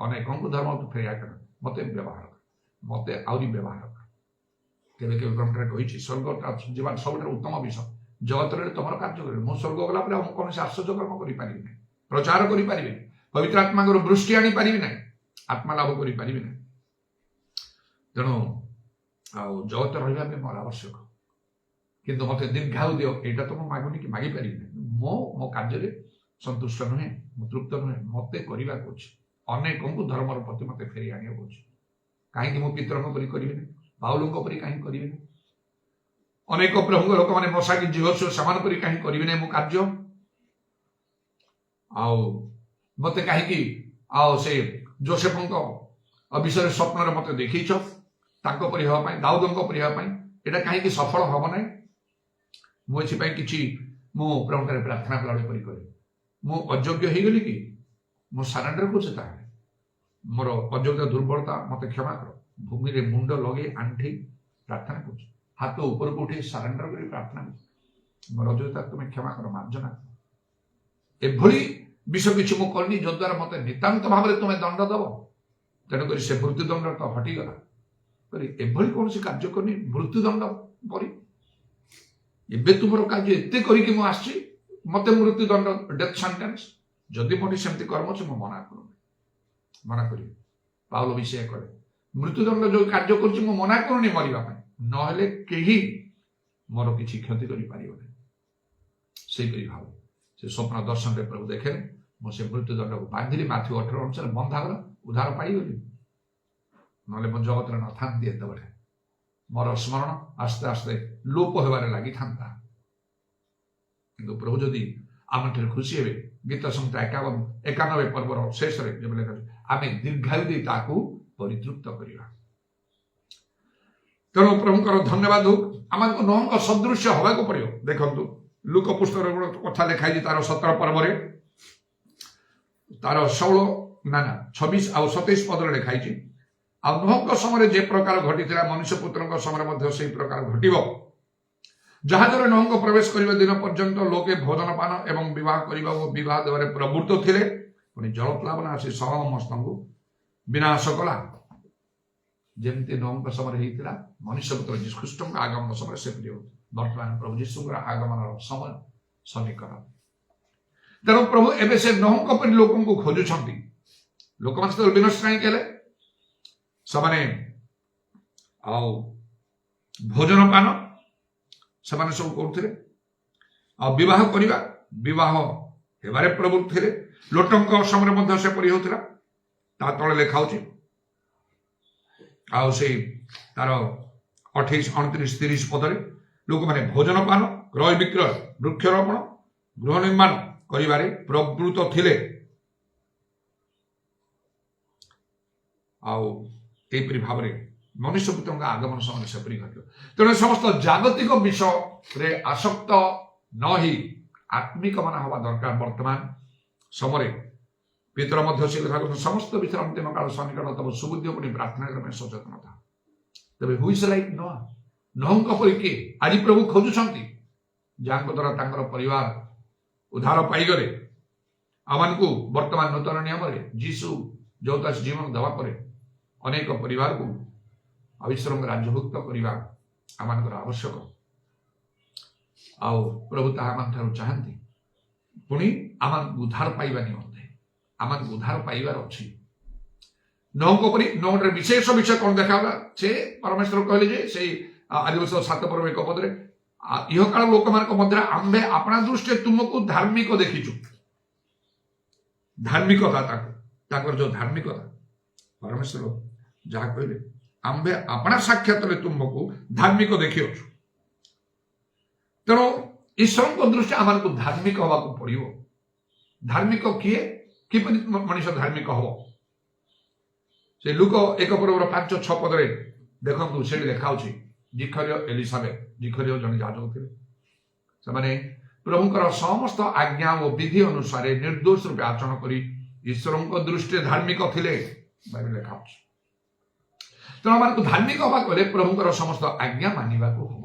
अनेकों को धर्म तो फेरी आकर मते व्यवहार मते आउरी व्यवहार केबे केबे प्रभु ठारे कहिची स्वर्ग जीवन सबटा उत्तम विषय जगत रे तमर कार्य करे मु स्वर्ग गला पर हम कोन से आश्चर्य कर्म करि पारिबे नै प्रचार करि पारिबे पवित्र आत्मा को वृष्टि आनी पारिबे नै आत्मा लाभ करि पारिबे नै तेणु आउ जगत रहिबा में मोर आवश्यक किंतु मते दीर्घायु दियो एटा तो मु मागुनी कि मागी पारिबे नै मो कार्य रे संतुष्ट नुहे मु तृप्त नुहे मते करिबा कोछ अनेकों को धर्मर प्रति मते फेरी आनिया कोछ काहे कि मु पितरंग परि करिबे नै बाउलंग परि काहे करिबे नै अनेक प्रभु लोक मैंने मशा की जीवस्व सामान करी कहीं करिबे नै मु कार्य आउ मते कहीं आउ से जोसेफंको विषय स्वप्न मते देखीच तांको परि हवा पई दाऊदंको परि हवा पई एटा कहीं सफल हब नै मु एछि पई किछि मु प्रभु रे प्रार्थना कला परि करे मु अयोग्य हे गेली कि मु सरेंडर को चेता मोर अयोग्य दुर्बलता मते क्षमा कर भूमि रे मुंड लगे आंठी प्रार्थना कर हाथ ऊपर को उठे सरेंडर कर प्रार्थना मोर अयोग्यता तुम्हें क्षमा कर मार्जना एभली विषय किछि मु करनी जद्वारा मते नितांत भाव रे तुम्हें दंड दब तेणुक से मृत्युदंड तो हटिगला एभली कौन से कार्य करनी मृत्युदंड परी एबे तुमर कार्य एते करी कि मु आछि मते मृत्युदंड डेथ सेंटेंस जदि मोटी सेमति कर्म छ मु मना करी पाउल विषय करे मृत्युदंड जो कार्य करछि मु मना करूनी मरिबा पई नहले केही मोर किछि क्षति करि पारिबो नै से करी भाव से स्वप्न दर्शन रे प्रभु देखे मो से मृत्युदंड को बांधिली माथि 18 अनुसार बंधा गला उधार पाई गली नले मो जगत रे न थांती एत बटे मोर स्मरण आस्ते आस्ते लोप होबारे लागि थांता किंतु प्रभु जदि आम ठेर खुशी हेबे गीत संहिता 91 पर्वर शेष रे जेबले आमे दीर्घायु दे ताकू परितृप्त करिवा तेणु प्रभुंकर धन्यवाद हो आम नहंक सदृश्य हवा को पड़ो देखु लुक पुस्तक कथा लिखाई तार 17 पर्व तार 16 ना 26 आ 27 पदर लिखाई आ नहंक समय जे प्रकार घटी मनुष्य पुत्र समय से प्रकार घट जहाद्वारा नहंक प्रवेश करने दिन पर्यंत लोके भोजन पान एवं विवाह करने विवाह देवारे प्रवृत्त थे ପୁଣି ଜଳପ୍ଲାବନ ଆସି ସମସ୍ତଙ୍କୁ ବିନାଶ କଲା। ଯେମିତି ନୋହଙ୍କ ସମୟରେ ହେଇଥିଲା, ମନୁଷ୍ୟ ପୁତ୍ର ଯୀଶୁଖ୍ରୀଷ୍ଟଙ୍କ ଆଗମନ ସମୟରେ ସେପରି ହଉଛି। ବର୍ତ୍ତମାନ ପ୍ରଭୁ ଯୀଶୁଙ୍କର ଆଗମନର ସମୟ ସନ୍ନିକଟ। ତେଣୁ ପ୍ରଭୁ ଏବେ ସେ ନୋହଙ୍କ ପରି ଲୋକଙ୍କୁ ଖୋଜୁଛନ୍ତି। ଲୋକମାନେ ସେତେବେଳେ ବିନଷ୍ଟ କାହିଁକି ହେଲେ? ସେମାନେ ଆଉ ଭୋଜନ ପାନ ସେମାନେ ସବୁ କରୁଥିଲେ, ଆଉ ବିବାହ କରିବା, ବିବାହ ହେବାରେ ପ୍ରବୃତ୍ତ ଥିଲେ। ଲୋଟଙ୍କ ସମୟରେ ମଧ୍ୟ ସେପରି ହଉଥିଲା। ତା ତଳେ ଲେଖା ହଉଛି, ଆଉ ସେଇ ତାର 28, 29, 30 ପଦରେ ଲୋକମାନେ ଭୋଜନ ପାନ, କ୍ରୟ ବିକ୍ରୟ, ବୃକ୍ଷରୋପଣ, ଗୃହ ନିର୍ମାଣ କରିବାରେ ପ୍ରବୃତ୍ତ ଥିଲେ। ଆଉ ଏହିପରି ଭାବରେ ମନୁଷ୍ୟ ପୁତ୍ରଙ୍କ ଆଗମନ ସମୟରେ ସେପରି ଘଟିବ। ତେଣୁ ସମସ୍ତ ଜାଗତିକ ବିଷୟରେ ଆସକ୍ତ ନ ହୋଇ ଆତ୍ମିକ ମାନ ହେବା ଦରକାର। ବର୍ତ୍ତମାନ ସମୟରେ ପିତର ମଧ୍ୟ ସେ କଥା କହୁଛନ୍ତି, ସମସ୍ତ ବିଷୟରେ ଅନ୍ତିମ କାଳ ସନ୍ନିକଟ, ତମ ସୁବୁଦ୍ଧି ପୁଣି ପ୍ରାର୍ଥନା କରିବା ପାଇଁ ସଚେତନତା। ତେବେ ହୁ ଇଜ୍ ଲାଇକ୍ ନୋଆ? ନୋହଙ୍କ ପରି କିଏ ଆଜି ପ୍ରଭୁ ଖୋଜୁଛନ୍ତି, ଯାହାଙ୍କ ଦ୍ୱାରା ତାଙ୍କର ପରିବାର ଉଦ୍ଧାର ପାଇଗଲେ। ଆମମାନଙ୍କୁ ବର୍ତ୍ତମାନ ନୂତନ ନିୟମରେ ଯୀଶୁ ଯୌତାସ ଜୀବନ ଦେବା ପରେ ଅନେକ ପରିବାରକୁ ଈଶ୍ୱରଙ୍କ ରାଜ୍ୟଭୁକ୍ତ କରିବା ଆମମାନଙ୍କର ଆବଶ୍ୟକ। ଆଉ ପ୍ରଭୁ ତାହା ଆମଠାରୁ ଚାହାନ୍ତି। ପୁଣି ଆମମାନଙ୍କୁ ଉଦ୍ଧାର ପାଇବା ନିମନ୍ତେ ଆମମାନଙ୍କୁ ଉଦ୍ଧାର ପାଇବାର ଅଛି। ନୋହଙ୍କ ପରି ନୋହରେ ବିଶେଷ ବିଷୟ କଣ ଦେଖାଗଲା? ସେ ପରମେଶ୍ୱର କହିଲେ ଯେ ସେଇ ଆଦିବର୍ଷ 7 ପର୍ବ 1 ପଦରେ, ଇହକାଳ ଲୋକମାନଙ୍କ ମଧ୍ୟରେ ଆମ୍ଭେ ଆପଣା ଦୃଷ୍ଟିରେ ତୁମକୁ ଧାର୍ମିକ ଦେଖିଛୁ। ଧାର୍ମିକତା, ତାଙ୍କର ଯୋଉ ଧାର୍ମିକତା, ପରମେଶ୍ୱର ଯାହା କହିଲେ, ଆମ୍ଭେ ଆପଣା ସାକ୍ଷାତରେ ତୁମକୁ ଧାର୍ମିକ ଦେଖିଅଛୁ। ତେଣୁ ଈଶ୍ୱରଙ୍କ ଦୃଷ୍ଟି ଆମମାନଙ୍କୁ ଧାର୍ମିକ ହବାକୁ ପଡିବ। ଧାର୍ମିକ କିଏ? କିପରି ମଣିଷ ଧାର୍ମିକ ହବ? ସେ ଲୁକ 1 ପର୍ବର 5-6 ପଦରେ ଦେଖନ୍ତୁ, ସେଠି ଲେଖା ଅଛି, ଜିଖର୍ୟ ଏଲିସାବେଥ, ଜିଖର୍ୟ ଜଣେ ଯାଜକ ଥିଲେ। ସେମାନେ ପ୍ରଭୁଙ୍କର ସମସ୍ତ ଆଜ୍ଞା ଓ ବିଧି ଅନୁସାରେ ନିର୍ଦ୍ଦୋଷ ରୂପେ ଆଚରଣ କରି ଈଶ୍ୱରଙ୍କ ଦୃଷ୍ଟିରେ ଧାର୍ମିକ ଥିଲେ। ବାଇବେଲ ଲେଖା ଅଛି। ତେଣୁ ଆମମାନଙ୍କୁ ଧାର୍ମିକ ହବାକୁ ହେଲେ ପ୍ରଭୁଙ୍କର ସମସ୍ତ ଆଜ୍ଞା ମାନିବାକୁ ହବ।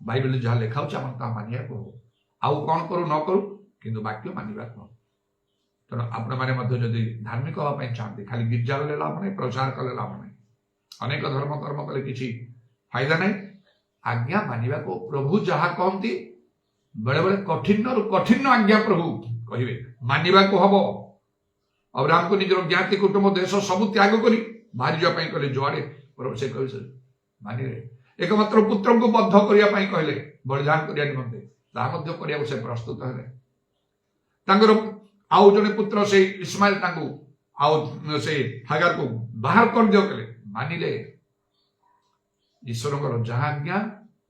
ବାଇବେଲରେ ଯାହା ଲେଖା ହଉଛି ଆମର ତାହା ମାନିବାକୁ ହବ। ଆଉ କଣ କରୁ ନ କରୁ, କିନ୍ତୁ ବାକ୍ୟ ମାନିବାକୁ ହବ। ତେଣୁ ଆପଣମାନେ ମଧ୍ୟ ଯଦି ଧାର୍ମିକ ହବା ପାଇଁ ଚାହାନ୍ତି, ଖାଲି ଗିର୍ଜା ଗଲେ ଲାଭ ନାହିଁ, ପ୍ରଚାର କଲେ ଲାଭ ନାହିଁ, ଅନେକ ଧର୍ମ କର୍ମ କଲେ କିଛି ଫାଇଦା ନାହିଁ। ଆଜ୍ଞା ମାନିବାକୁ, ପ୍ରଭୁ ଯାହା କହନ୍ତି ବେଳେ ବେଳେ କଠିନରୁ କଠିନ ଆଜ୍ଞା ପ୍ରଭୁ କହିବେ, ମାନିବାକୁ ହବ। ଅବ୍ରାହ୍ମକୁ ନିଜର ଜ୍ଞାତି କୁଟୁମ୍ବ ଦେଶ ସବୁ ତ୍ୟାଗ କରି ବାହାରି ଯିବା ପାଇଁ କହିଲେ, ଯୁଆଡେ ସେ କହିଲେ ମାନିବେ। ଏକମାତ୍ର ପୁତ୍ରଙ୍କୁ ବଦ୍ଧ କରିବା ପାଇଁ କହିଲେ, ବଳିଦାନ କରିବା ନିମନ୍ତେ, ତାହା ମଧ୍ୟ କରିବାକୁ ସେ ପ୍ରସ୍ତୁତ ହେଲେ। ତାଙ୍କର ଆଉ ଜଣେ ପୁତ୍ର ସେଇ ଇସ୍ମାଇଲ, ତାଙ୍କୁ ଆଉ ସେ ହାଗାରକୁ ବାହାର କରିଦିଅ କଲେ, ମାନିଲେ। ଈଶ୍ୱରଙ୍କର ଯାହା ଆଜ୍ଞା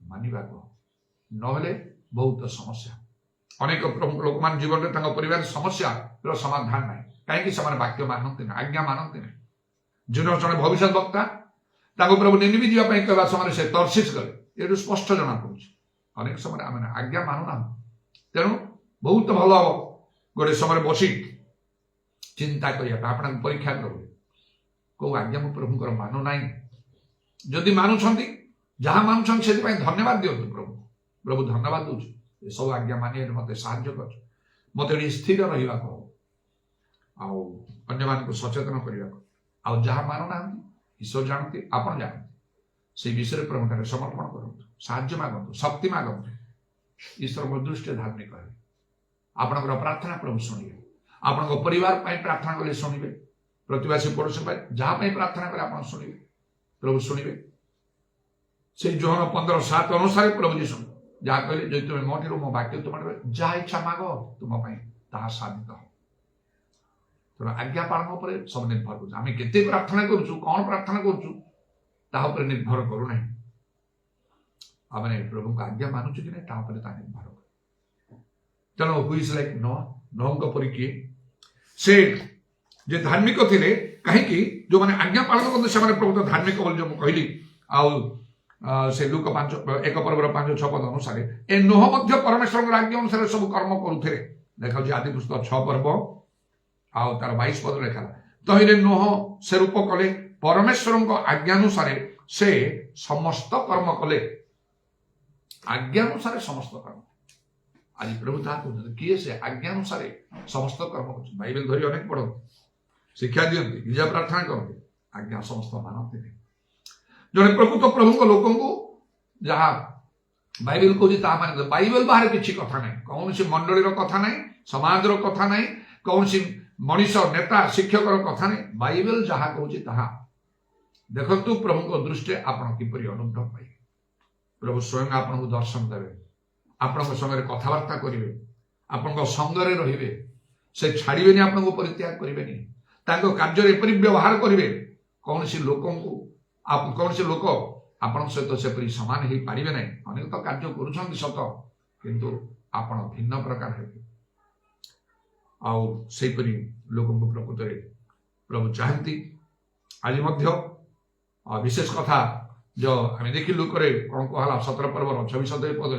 ମାନିବାକୁ, ନହେଲେ ବହୁତ ସମସ୍ୟା। ଅନେକ ଲୋକମାନେ ଜୀବନରେ ତାଙ୍କ ପରିବାର ସମସ୍ୟାର ସମାଧାନ ନାହିଁ। କାହିଁକି? ସେମାନେ ବାକ୍ୟ ମାନନ୍ତି ନାହିଁ, ଆଜ୍ଞା ମାନନ୍ତି ନାହିଁ। ଜଣେ ଭବିଷ୍ୟତ ବକ୍ତା, ତାଙ୍କୁ ପ୍ରଭୁ ନିନିବି ଯିବା ପାଇଁ କହିବା ସମୟରେ ସେ ତର୍ସିସ୍ କଲେ। ଏଠୁ ସ୍ପଷ୍ଟ ଜଣାପଡୁଛି ଅନେକ ସମୟରେ ଆମେ ଆଜ୍ଞା ମାନୁନାହୁଁ। ତେଣୁ ବହୁତ ଭଲ ହବ ଗୋଟେ ସମୟରେ ବସି ଚିନ୍ତା କରିବା ପାଇଁ, ଆପଣଙ୍କୁ ପରୀକ୍ଷା କରିବେ, କୋଉ ଆଜ୍ଞା ମୁଁ ପ୍ରଭୁଙ୍କର ମାନୁ ନାହିଁ। ଯଦି ମାନୁଛନ୍ତି, ଯାହା ମାନୁଛନ୍ତି ସେଥିପାଇଁ ଧନ୍ୟବାଦ ଦିଅନ୍ତୁ ପ୍ରଭୁ। ପ୍ରଭୁ ଧନ୍ୟବାଦ ଦଉଛି, ଏସବୁ ଆଜ୍ଞା ମାନିବାରେ ମତେ ସାହାଯ୍ୟ କରୁଛୁ। ମତେ ଏଠି ସ୍ଥିର ରହିବାକୁ ହବ, ଆଉ ଅନ୍ୟମାନଙ୍କୁ ସଚେତନ କରିବାକୁ। ଆଉ ଯାହା ମାନୁନାହାନ୍ତି, ଈଶ୍ୱର ଜାଣନ୍ତି, ଆପଣ ଜାଣନ୍ତି, ସେଇ ବିଷୟରେ ପ୍ରଭୁଠାରେ ସମର୍ପଣ କରନ୍ତୁ, ସାହାଯ୍ୟ ମାଗନ୍ତୁ, ଶକ୍ତି ମାଗନ୍ତୁ। ଈଶ୍ୱରଙ୍କ ଦୃଷ୍ଟିରେ ଧାର୍ମିକ ହେବେ। ଆପଣଙ୍କର ପ୍ରାର୍ଥନା ପ୍ରଭୁ ଶୁଣିବେ। ଆପଣଙ୍କ ପରିବାର ପାଇଁ ପ୍ରାର୍ଥନା କଲେ ଶୁଣିବେ। ପ୍ରତିବାସୀ ପଡ଼ୋଶୀ ପାଇଁ ଯାହା ପାଇଁ ପ୍ରାର୍ଥନା କଲେ ଆପଣ ଶୁଣିବେ, ପ୍ରଭୁ ଶୁଣିବେ। ସେଇ ଯୋହନ 15:7 ଅନୁସାରେ ପ୍ରଭୁ ଯୀଶୁ ଯାହା କହିଲେ, ଯଦି ତୁମେ ମୋ ଠାରୁ ମୋ ବାକ୍ୟ ତୁମର ଯାହା ଇଚ୍ଛା ମାଗ, ତୁମ ପାଇଁ ତାହା ସାଧିତ ହବ। ତେଣୁ ଆଜ୍ଞା ପାଳନ ଉପରେ ସବୁ ନିର୍ଭର କରୁଛୁ। ଆମେ କେତେ ପ୍ରାର୍ଥନା କରୁଛୁ, କଣ ପ୍ରାର୍ଥନା କରୁଛୁ, ତାହା ଉପରେ ନିର୍ଭର କରୁନାହିଁ। ଆମେ ପ୍ରଭୁଙ୍କ ଆଜ୍ଞା ମାନୁଛୁ କି ନାହିଁ, ତା ଉପରେ ତାହା ନିର୍ଭର କରୁ। ତେଣୁ ହୁ ଇଜ୍ ଲାଇକ୍ ନୋଆ? ନୋହଙ୍କ ପରି କିଏ? ସେ ଯେ ଧାର୍ମିକ ଥିଲେ, କାହିଁକି? ଯୋଉମାନେ ଆଜ୍ଞା ପାଳନ କରନ୍ତି ସେମାନେ ପ୍ରଭୁତ ଧାର୍ମିକ ବୋଲି ଯୋଉ ମୁଁ କହିଲି। ଆଉ ସେ ଲୁକ 1 ପର୍ବର 5-6 ପଦ ଅନୁସାରେ ଏ ନୋହ ମଧ୍ୟ ପରମେଶ୍ୱରଙ୍କ ଆଜ୍ଞା ଅନୁସାରେ ସବୁ କର୍ମ କରୁଥିଲେ। ଦେଖାଉଛି ଆଦି ପୁସ୍ତକ 6 ପର୍ବ ଆଉ ତାର 22 ପଦ ଲେଖା। ତହିଁରେ ନୋହ ସେ ରୂପ କଲେ, ପରମେଶ୍ୱରଙ୍କ ଆଜ୍ଞାନୁସାରେ ସେ ସମସ୍ତ କର୍ମ କଲେ। ଆଜ୍ଞାନୁସାରେ ସମସ୍ତ କର୍ମ। आज प्रभु ताहा कहते किए से आज्ञा अनुसार समस्त कर्म कर बाइबल धरी अनेक पढ़ते शिक्षा दिखती गिजा प्रार्थना करते आज्ञा समस्त मानते नहीं जड़े प्रकृत प्रभु लोक जहाँ बाइबल कहते माने बाइबल बाहर किसी कथा ना कौन सी मंडलीर कथा ना समाज कथा ना कौन सी मनीष नेता शिक्षक कथा नहीं बाइबल जहाँ कहा देखु प्रभु दृष्टि आपण किपरि अनुग्रह पाइबे प्रभु स्वयं आपन को दर्शन देवे आपण संगे कथबार्ता करेंगे आपण संगे रे से छाड़े आपन को परित्याग करेंगे कार्य एपरी व्यवहार करेंगे कौन सी लोक कौन सी लोक आपण सहित सेपरी सामान हो पारे ना अनेक तो कार्य कर सत किंतु आपण भिन्न प्रकार है आईपरी लोक प्रकृत प्रभु चाहती आज विशेष कथा जो आम देखिलु करे कौन कहला 17 पर्व 26 पद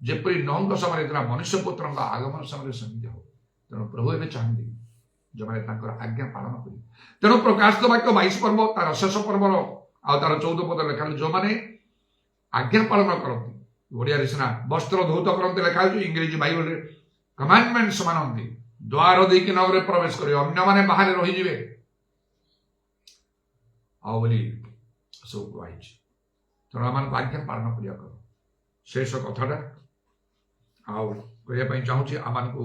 जेपरी नौंग समय मनुष्य पुत्र आगमन समय सेमती हो तेणु प्रभु एवं चाहती जो मैंने आज्ञा पालन कर तेणु प्रकाश वाक्य 22 पर्व तार शेष पर्वर आर 14 पद लिखा जो मैंने आज्ञा पालन करती ओडिया सीना वस्त्र धौत करते लिखा इंग्रेजी बाइबल कमांडमेंट्स मानती द्वार देकी नगर प्रवेश कर अन्य मैंने बाहर रही बोली सब कहुई तेणु आम आज्ञा पालन कर शेष कथाटा कहवाई चाहूँगी आम को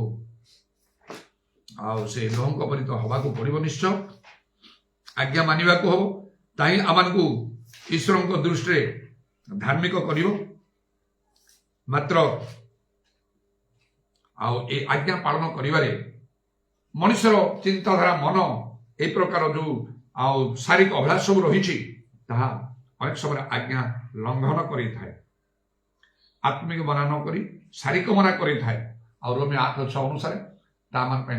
से लोहंक परी तो हवा को पड़ो निश्चय आज्ञा मानवा को हम ताही आम को ईश्वर दृष्टि धार्मिक कर मात्र आज्ञा पालन कर मनुष्यर चिंताधारा मन ए प्रकार जो शारीरिक अभिलाष सब रही अनेक समय आज्ञा लंघन कर आत्मिक मना न करी शारीरिक मना कर रोमी 8:6 अनुसार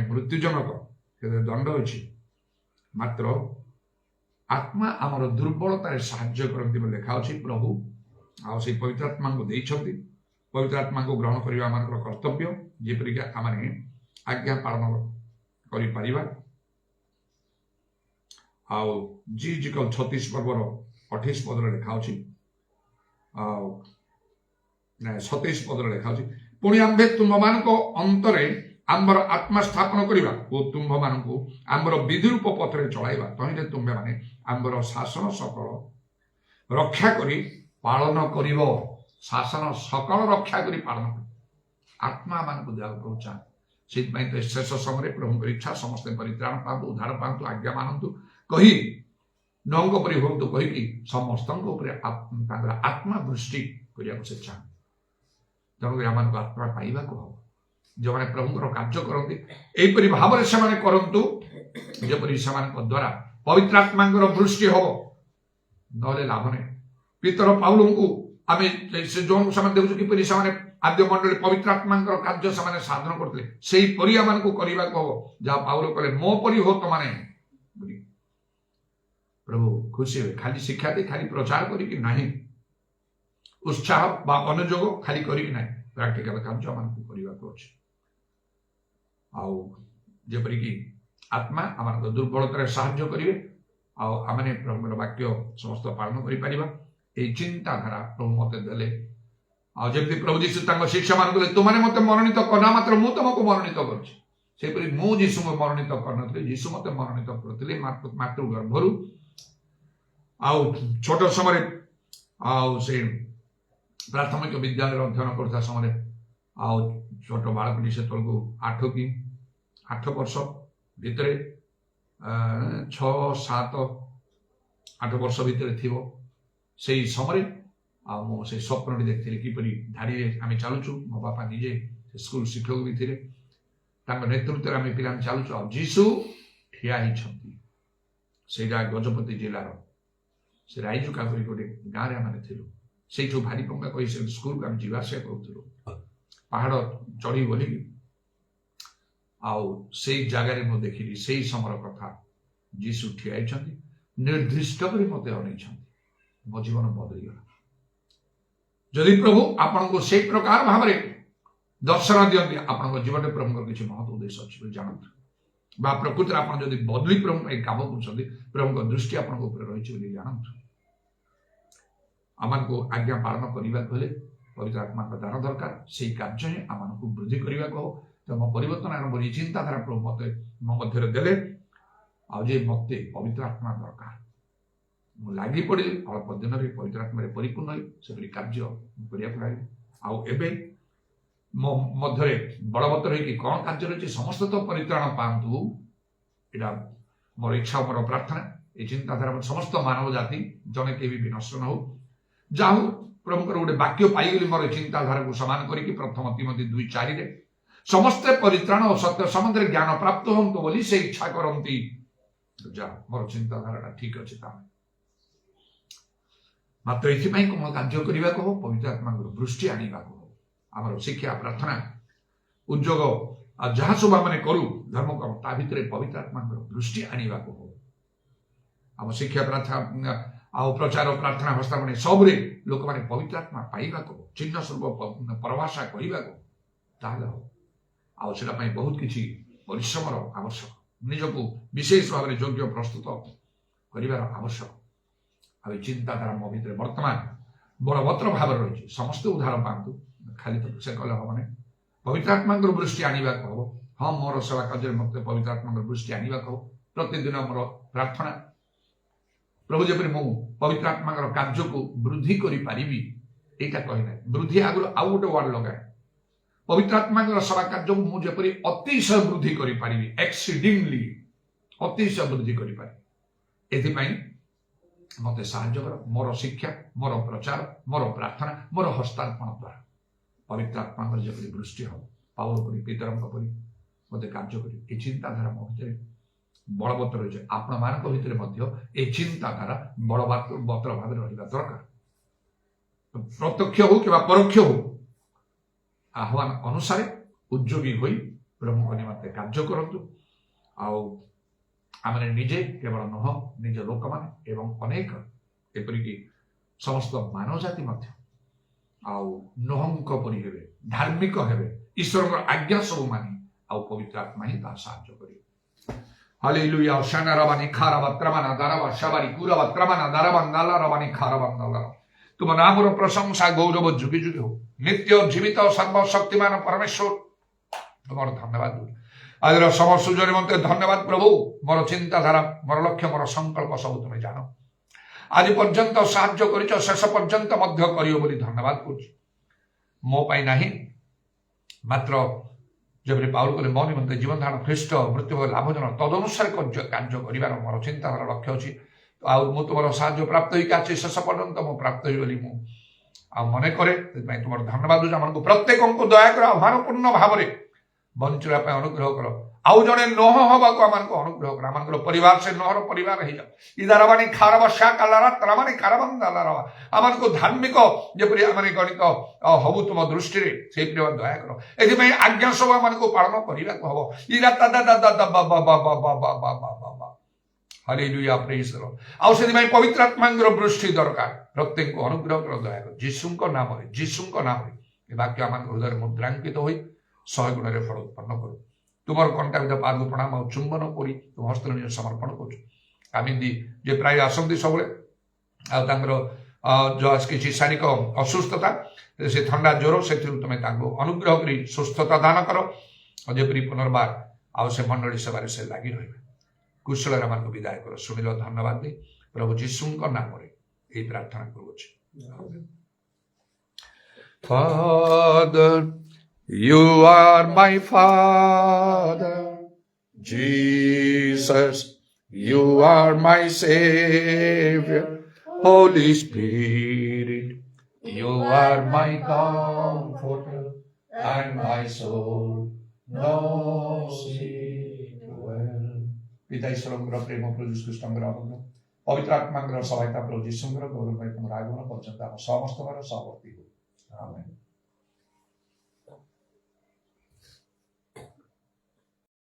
मृत्युजनक दंड अच्छी मात्र आत्मा आमर दुर्बलतार साहाय्य करती लिखा अच्छी प्रभु से पवित्र आत्मा को देइछंती पवित्र आत्मा को ग्रहण करने आम कर्तव्य जेपरिक आम आज्ञा पालन कर जीजिकल 36 पर्वर 28 पदर लिखा 27 पदर लिखा पुणी आम्भे तुम्भ मान अंतरे आम्बर आत्मा स्थापन करवा और तुम्भ मान आम्बर विधिरूप पथरे चलाइबा तहिरे तुम्भे माने आम्बर शासन सकल रक्षा करी पालन करिवो शासन सकल रक्षा करी पालन आत्मा मान को देव प्रभु चाहते से शेष समय प्रभु इच्छा समस्त परित्राण पातु उद्धार पातु आज्ञा मानतु कही नौंग परी हूँ कहीकि समस्त आत्मा दृष्टि करने से चाहते तेणुक आम आत्मा पाइबा हम जो मैंने प्रभुଙ୍କର କାର୍ଯ୍ୟ କରନ୍ତି ଏହିପରି ଭାବରେ ସେମାନେ କରନ୍ତୁ ଯେପରି ସେମାନଙ୍କ ଦ୍ୱାରା ପବିତ୍ର ଆତ୍ମାଙ୍କର ବୃଷ୍ଟି ହେବ ନହେଲେ ଲାଭ ନାହିଁ ପିତର ପାଉଲଙ୍କୁ ଆମେ ସେ ଯୋଉ ସେମାନେ ଦେଖୁଛୁ କିପରି ସେମାନେ ଆଦ୍ୟ ମଣ୍ଡଳୀ ପବିତ୍ର ଆତ୍ମାଙ୍କର କାର୍ଯ୍ୟ ସେମାନେ ସାଧନ କରୁଥିଲେ ସେହିପରି ଆମମାନଙ୍କୁ କରିବାକୁ ହେବ ଯାହା ପାଉଲ କହିଲେ ମୋ ପରି ହୋ ତମାନେ प्रभु खुशी हुए खाली शिक्षा दे खाली प्रचार करी नहीं उत्साह बा अनुयोग खाली करी नहीं प्रैक्टिकल कार्य आम करपरिक आत्मा आम दुर्बलतार साहाय्य करेंगे आमने प्रभु वाक्य समस्त पालन कर चिंताधारा प्रभु मत देले जमी प्रभु जीशु शिष्य मान कहले तुमने मत मनोनीत करना मात्र मु तुमको मनोनीत कर मु जीशु मनोनीत कर जीशु मत मनोनीत करते मातृ गर्भर छोट समय से प्राथमिक विद्यालय अध्ययन करता समय छोट बालकटी से तौक 8 वर्ष भितर 6-7-8 वर्ष भितर थी से समय से स्वप्न देखी किपरि धाड़ी आम चलुचु मो बापा निजे स्कूल शिक्षक भी थे नेतृत्व आम पिला चलुचु जीशु ठिया से गजपति जिलार से राइजुका गोटे गाँव आम से भारी पंगा कही स्कूल को आम जावास करूँ पहाड़ चढ़ी बोल से जगार मुझे देखिली से समय कथा जीशु ठिया निर्दिष्ट कर मत अन मो जीवन बदलीगला जदि प्रभु आपन को से प्रकार भाव दर्शन दिखती आप जीवन में प्रभु किसी महत्व उद्देश्य अच्छी जानते प्रकृति आप बदली प्रभु काम कर प्रभु दृष्टि आप रही जानते आम को आज्ञा पालन करने पवित्र आत्मा दान दरकार से कार्य ही आम वृद्धि करने को तुम परिवर्तन आरंभ ये चिंताधारा प्रभु मत मो मध्य देले आज मत पवित्र आत्मा दरकार मु लगी पड़ी अल्प दिन में पवित्र आत्मा परिपूर्ण से कार्य करने मो मध्य बलवत्तर हो कौन कार्य रही समस्त तो परित्राण पातु यहाँ मोर इच्छा मोर प्रार्थना ये चिंताधारा समस्त मानव जाति जने के भी नष्ट न हो जाऊ प्रभुकर गोटे वाक्य पाईगली मोर चिंताधारा को समान करके प्रथम तिमोथी 2:4 समस्त परित्राण और सत्य सम्बन्ध ज्ञान प्राप्त हूँ बोली से इच्छा करती जा मोर चिंताधारा ठीक अच्छे मात्र ये कौन कार्य करने को पवित्र आत्मा दृष्टि आने को आमर शिक्षा प्रार्थना उद्योग जहाँ सब आम करूँ धर्म कर्म ता भर पवित्र आत्मा दृष्टि आने को आम शिक्षा प्रार्थना आउ प्रचार प्रार्थना हस्तामने सब लोक मैंने पवित्र आत्मा पाइबा चिन्ह स्वरूप परभाषा करने को आउटा बहुत किसी परिश्रम आवश्यक निजक विशेष भाव में योग्य प्रस्तुत कर आवश्यक आ चिंताधारा मो भर बर्तमान बलवत्र भाव रही समस्त उद्धार पातु खाली तो से कले हम नहीं पवित्र आत्मा दृष्टि आने को हम हाँ मोर सेवा कार्य मत पवित्र आत्मा दृष्टि आने को प्रतिदिन मोर प्रार्थना प्रभु जपरी मु पवित्र आत्मा कार्य को वृद्धि करी यहाँ कहना वृद्धि आगु आउ गोटे वर्ड लगाए पवित्र आत्मा सेवा कार्य को मुझे अतिशय वृद्धि करी एक्सीडिंगली अतिशय वृद्धि करी मत साहाय्य कर मोर शिक्षा मोर प्रचार मोर प्रार्थना मोर हस्तार्पण द्वारा पवित्र आत्मा जपरी वृष्टि हम पावर परी पितरंक परी मत कार्य कर चिंताधारा मो भर बलवत्तर रही आपण मान भर चिंताधारा बलवत्तर भाव रहा दरकार प्रत्यक्ष हो कि परोक्ष हो आह्वान अनुसार उद्योगी हो प्रभु निमंते कार्य करूँ आम निजे केवल नुह निज लोक मैंने अनेक एपरिकी समस्त मानव जाति नुहंक परी हे धार्मिक हे ईश्वर आज्ञा सब मानी आउ पवित्र आत्मा ही साहाय्य कर हालेलुया शाना रबानी खाराबा त्रमाना दाराबा शाबारी कुराबा त्रमाना दाराबा नाला रबानी खाराबा नाला तुम नाम प्रशंसा गौरव जुगे जुगे हो नित्य जीवित सर्वशक्तिमान परमेश्वर तुम्हारा धन्यवाद आज सम सुजो निमंते धन्यवाद प्रभु मोर चिंताधारा मोर लक्ष्य मोर संकल्प सब तुम्हें जान आज पर्यंत साहाय्य कर शेष पर्यंत कर धन्यवाद कर मो नहीं मात्र जब पाउल कले मो निमंते जीवन धारण ख्रीष्ट मृत्यु लाभजनक तदनुसार कार्य कर मोर चिंताधारा लक्ष्य अच्छी मु तुम साहाय्य प्राप्त होकर शेष पर्यंत मु प्राप्त हो मन करे तुम धन्यवाद आम प्रत्येक दया कर आह्वानपूर्ण भाव में बंचुरा अनुग्रह कर आउ जड़े नोह हवा को अनुग्रह कर आम परिवार से नोहर परिवार हो जाओ इदाराबानी खारबा शाकालारा तराबानी कारबान दालारा आम को धार्मिक जपरी आम गणित हबु तुम दृष्टि से दया कर ए आज्ञा सब आम को पालन करने को हम इरा हालेलुया प्रेज द लॉर्ड आउ से पवित्र आत्मा वृष्टि दरकार प्रत्येक को अनुग्रह कर दया कर जीशुंक नाम वाक्य आम हृदय मुद्रांकित हो 100 गुण फल उत्पन्न करू तुम कंटावित पाद प्रणाम और चुंबन कर तुम हस्त निज समर्पण करमिंदी जे प्राय आसती सब किसी शारीरिक असुस्थता से थंडा ज्वर से तुम अनुग्रह कर सुस्थता दान कर जपरी पुनर्बार आउ से मंडली सेवार से लगी रही कुशल मान विदाय कर शुणिल धन्यवाद दे प्रभु जीशुंक नाम यही प्रार्थना करुच्छे Father, you are my Father. Jesus, you are my Savior. Holy Spirit, you are my comforter, and my soul knows it well. पिता ईश्वर प्रेम प्रभु यीशु ख्रीष्ट पवित्र आत्मा सहायता प्रभु जीशु गौरव आगमन पर्यंत समस्त सहवर्ती हो आमेन।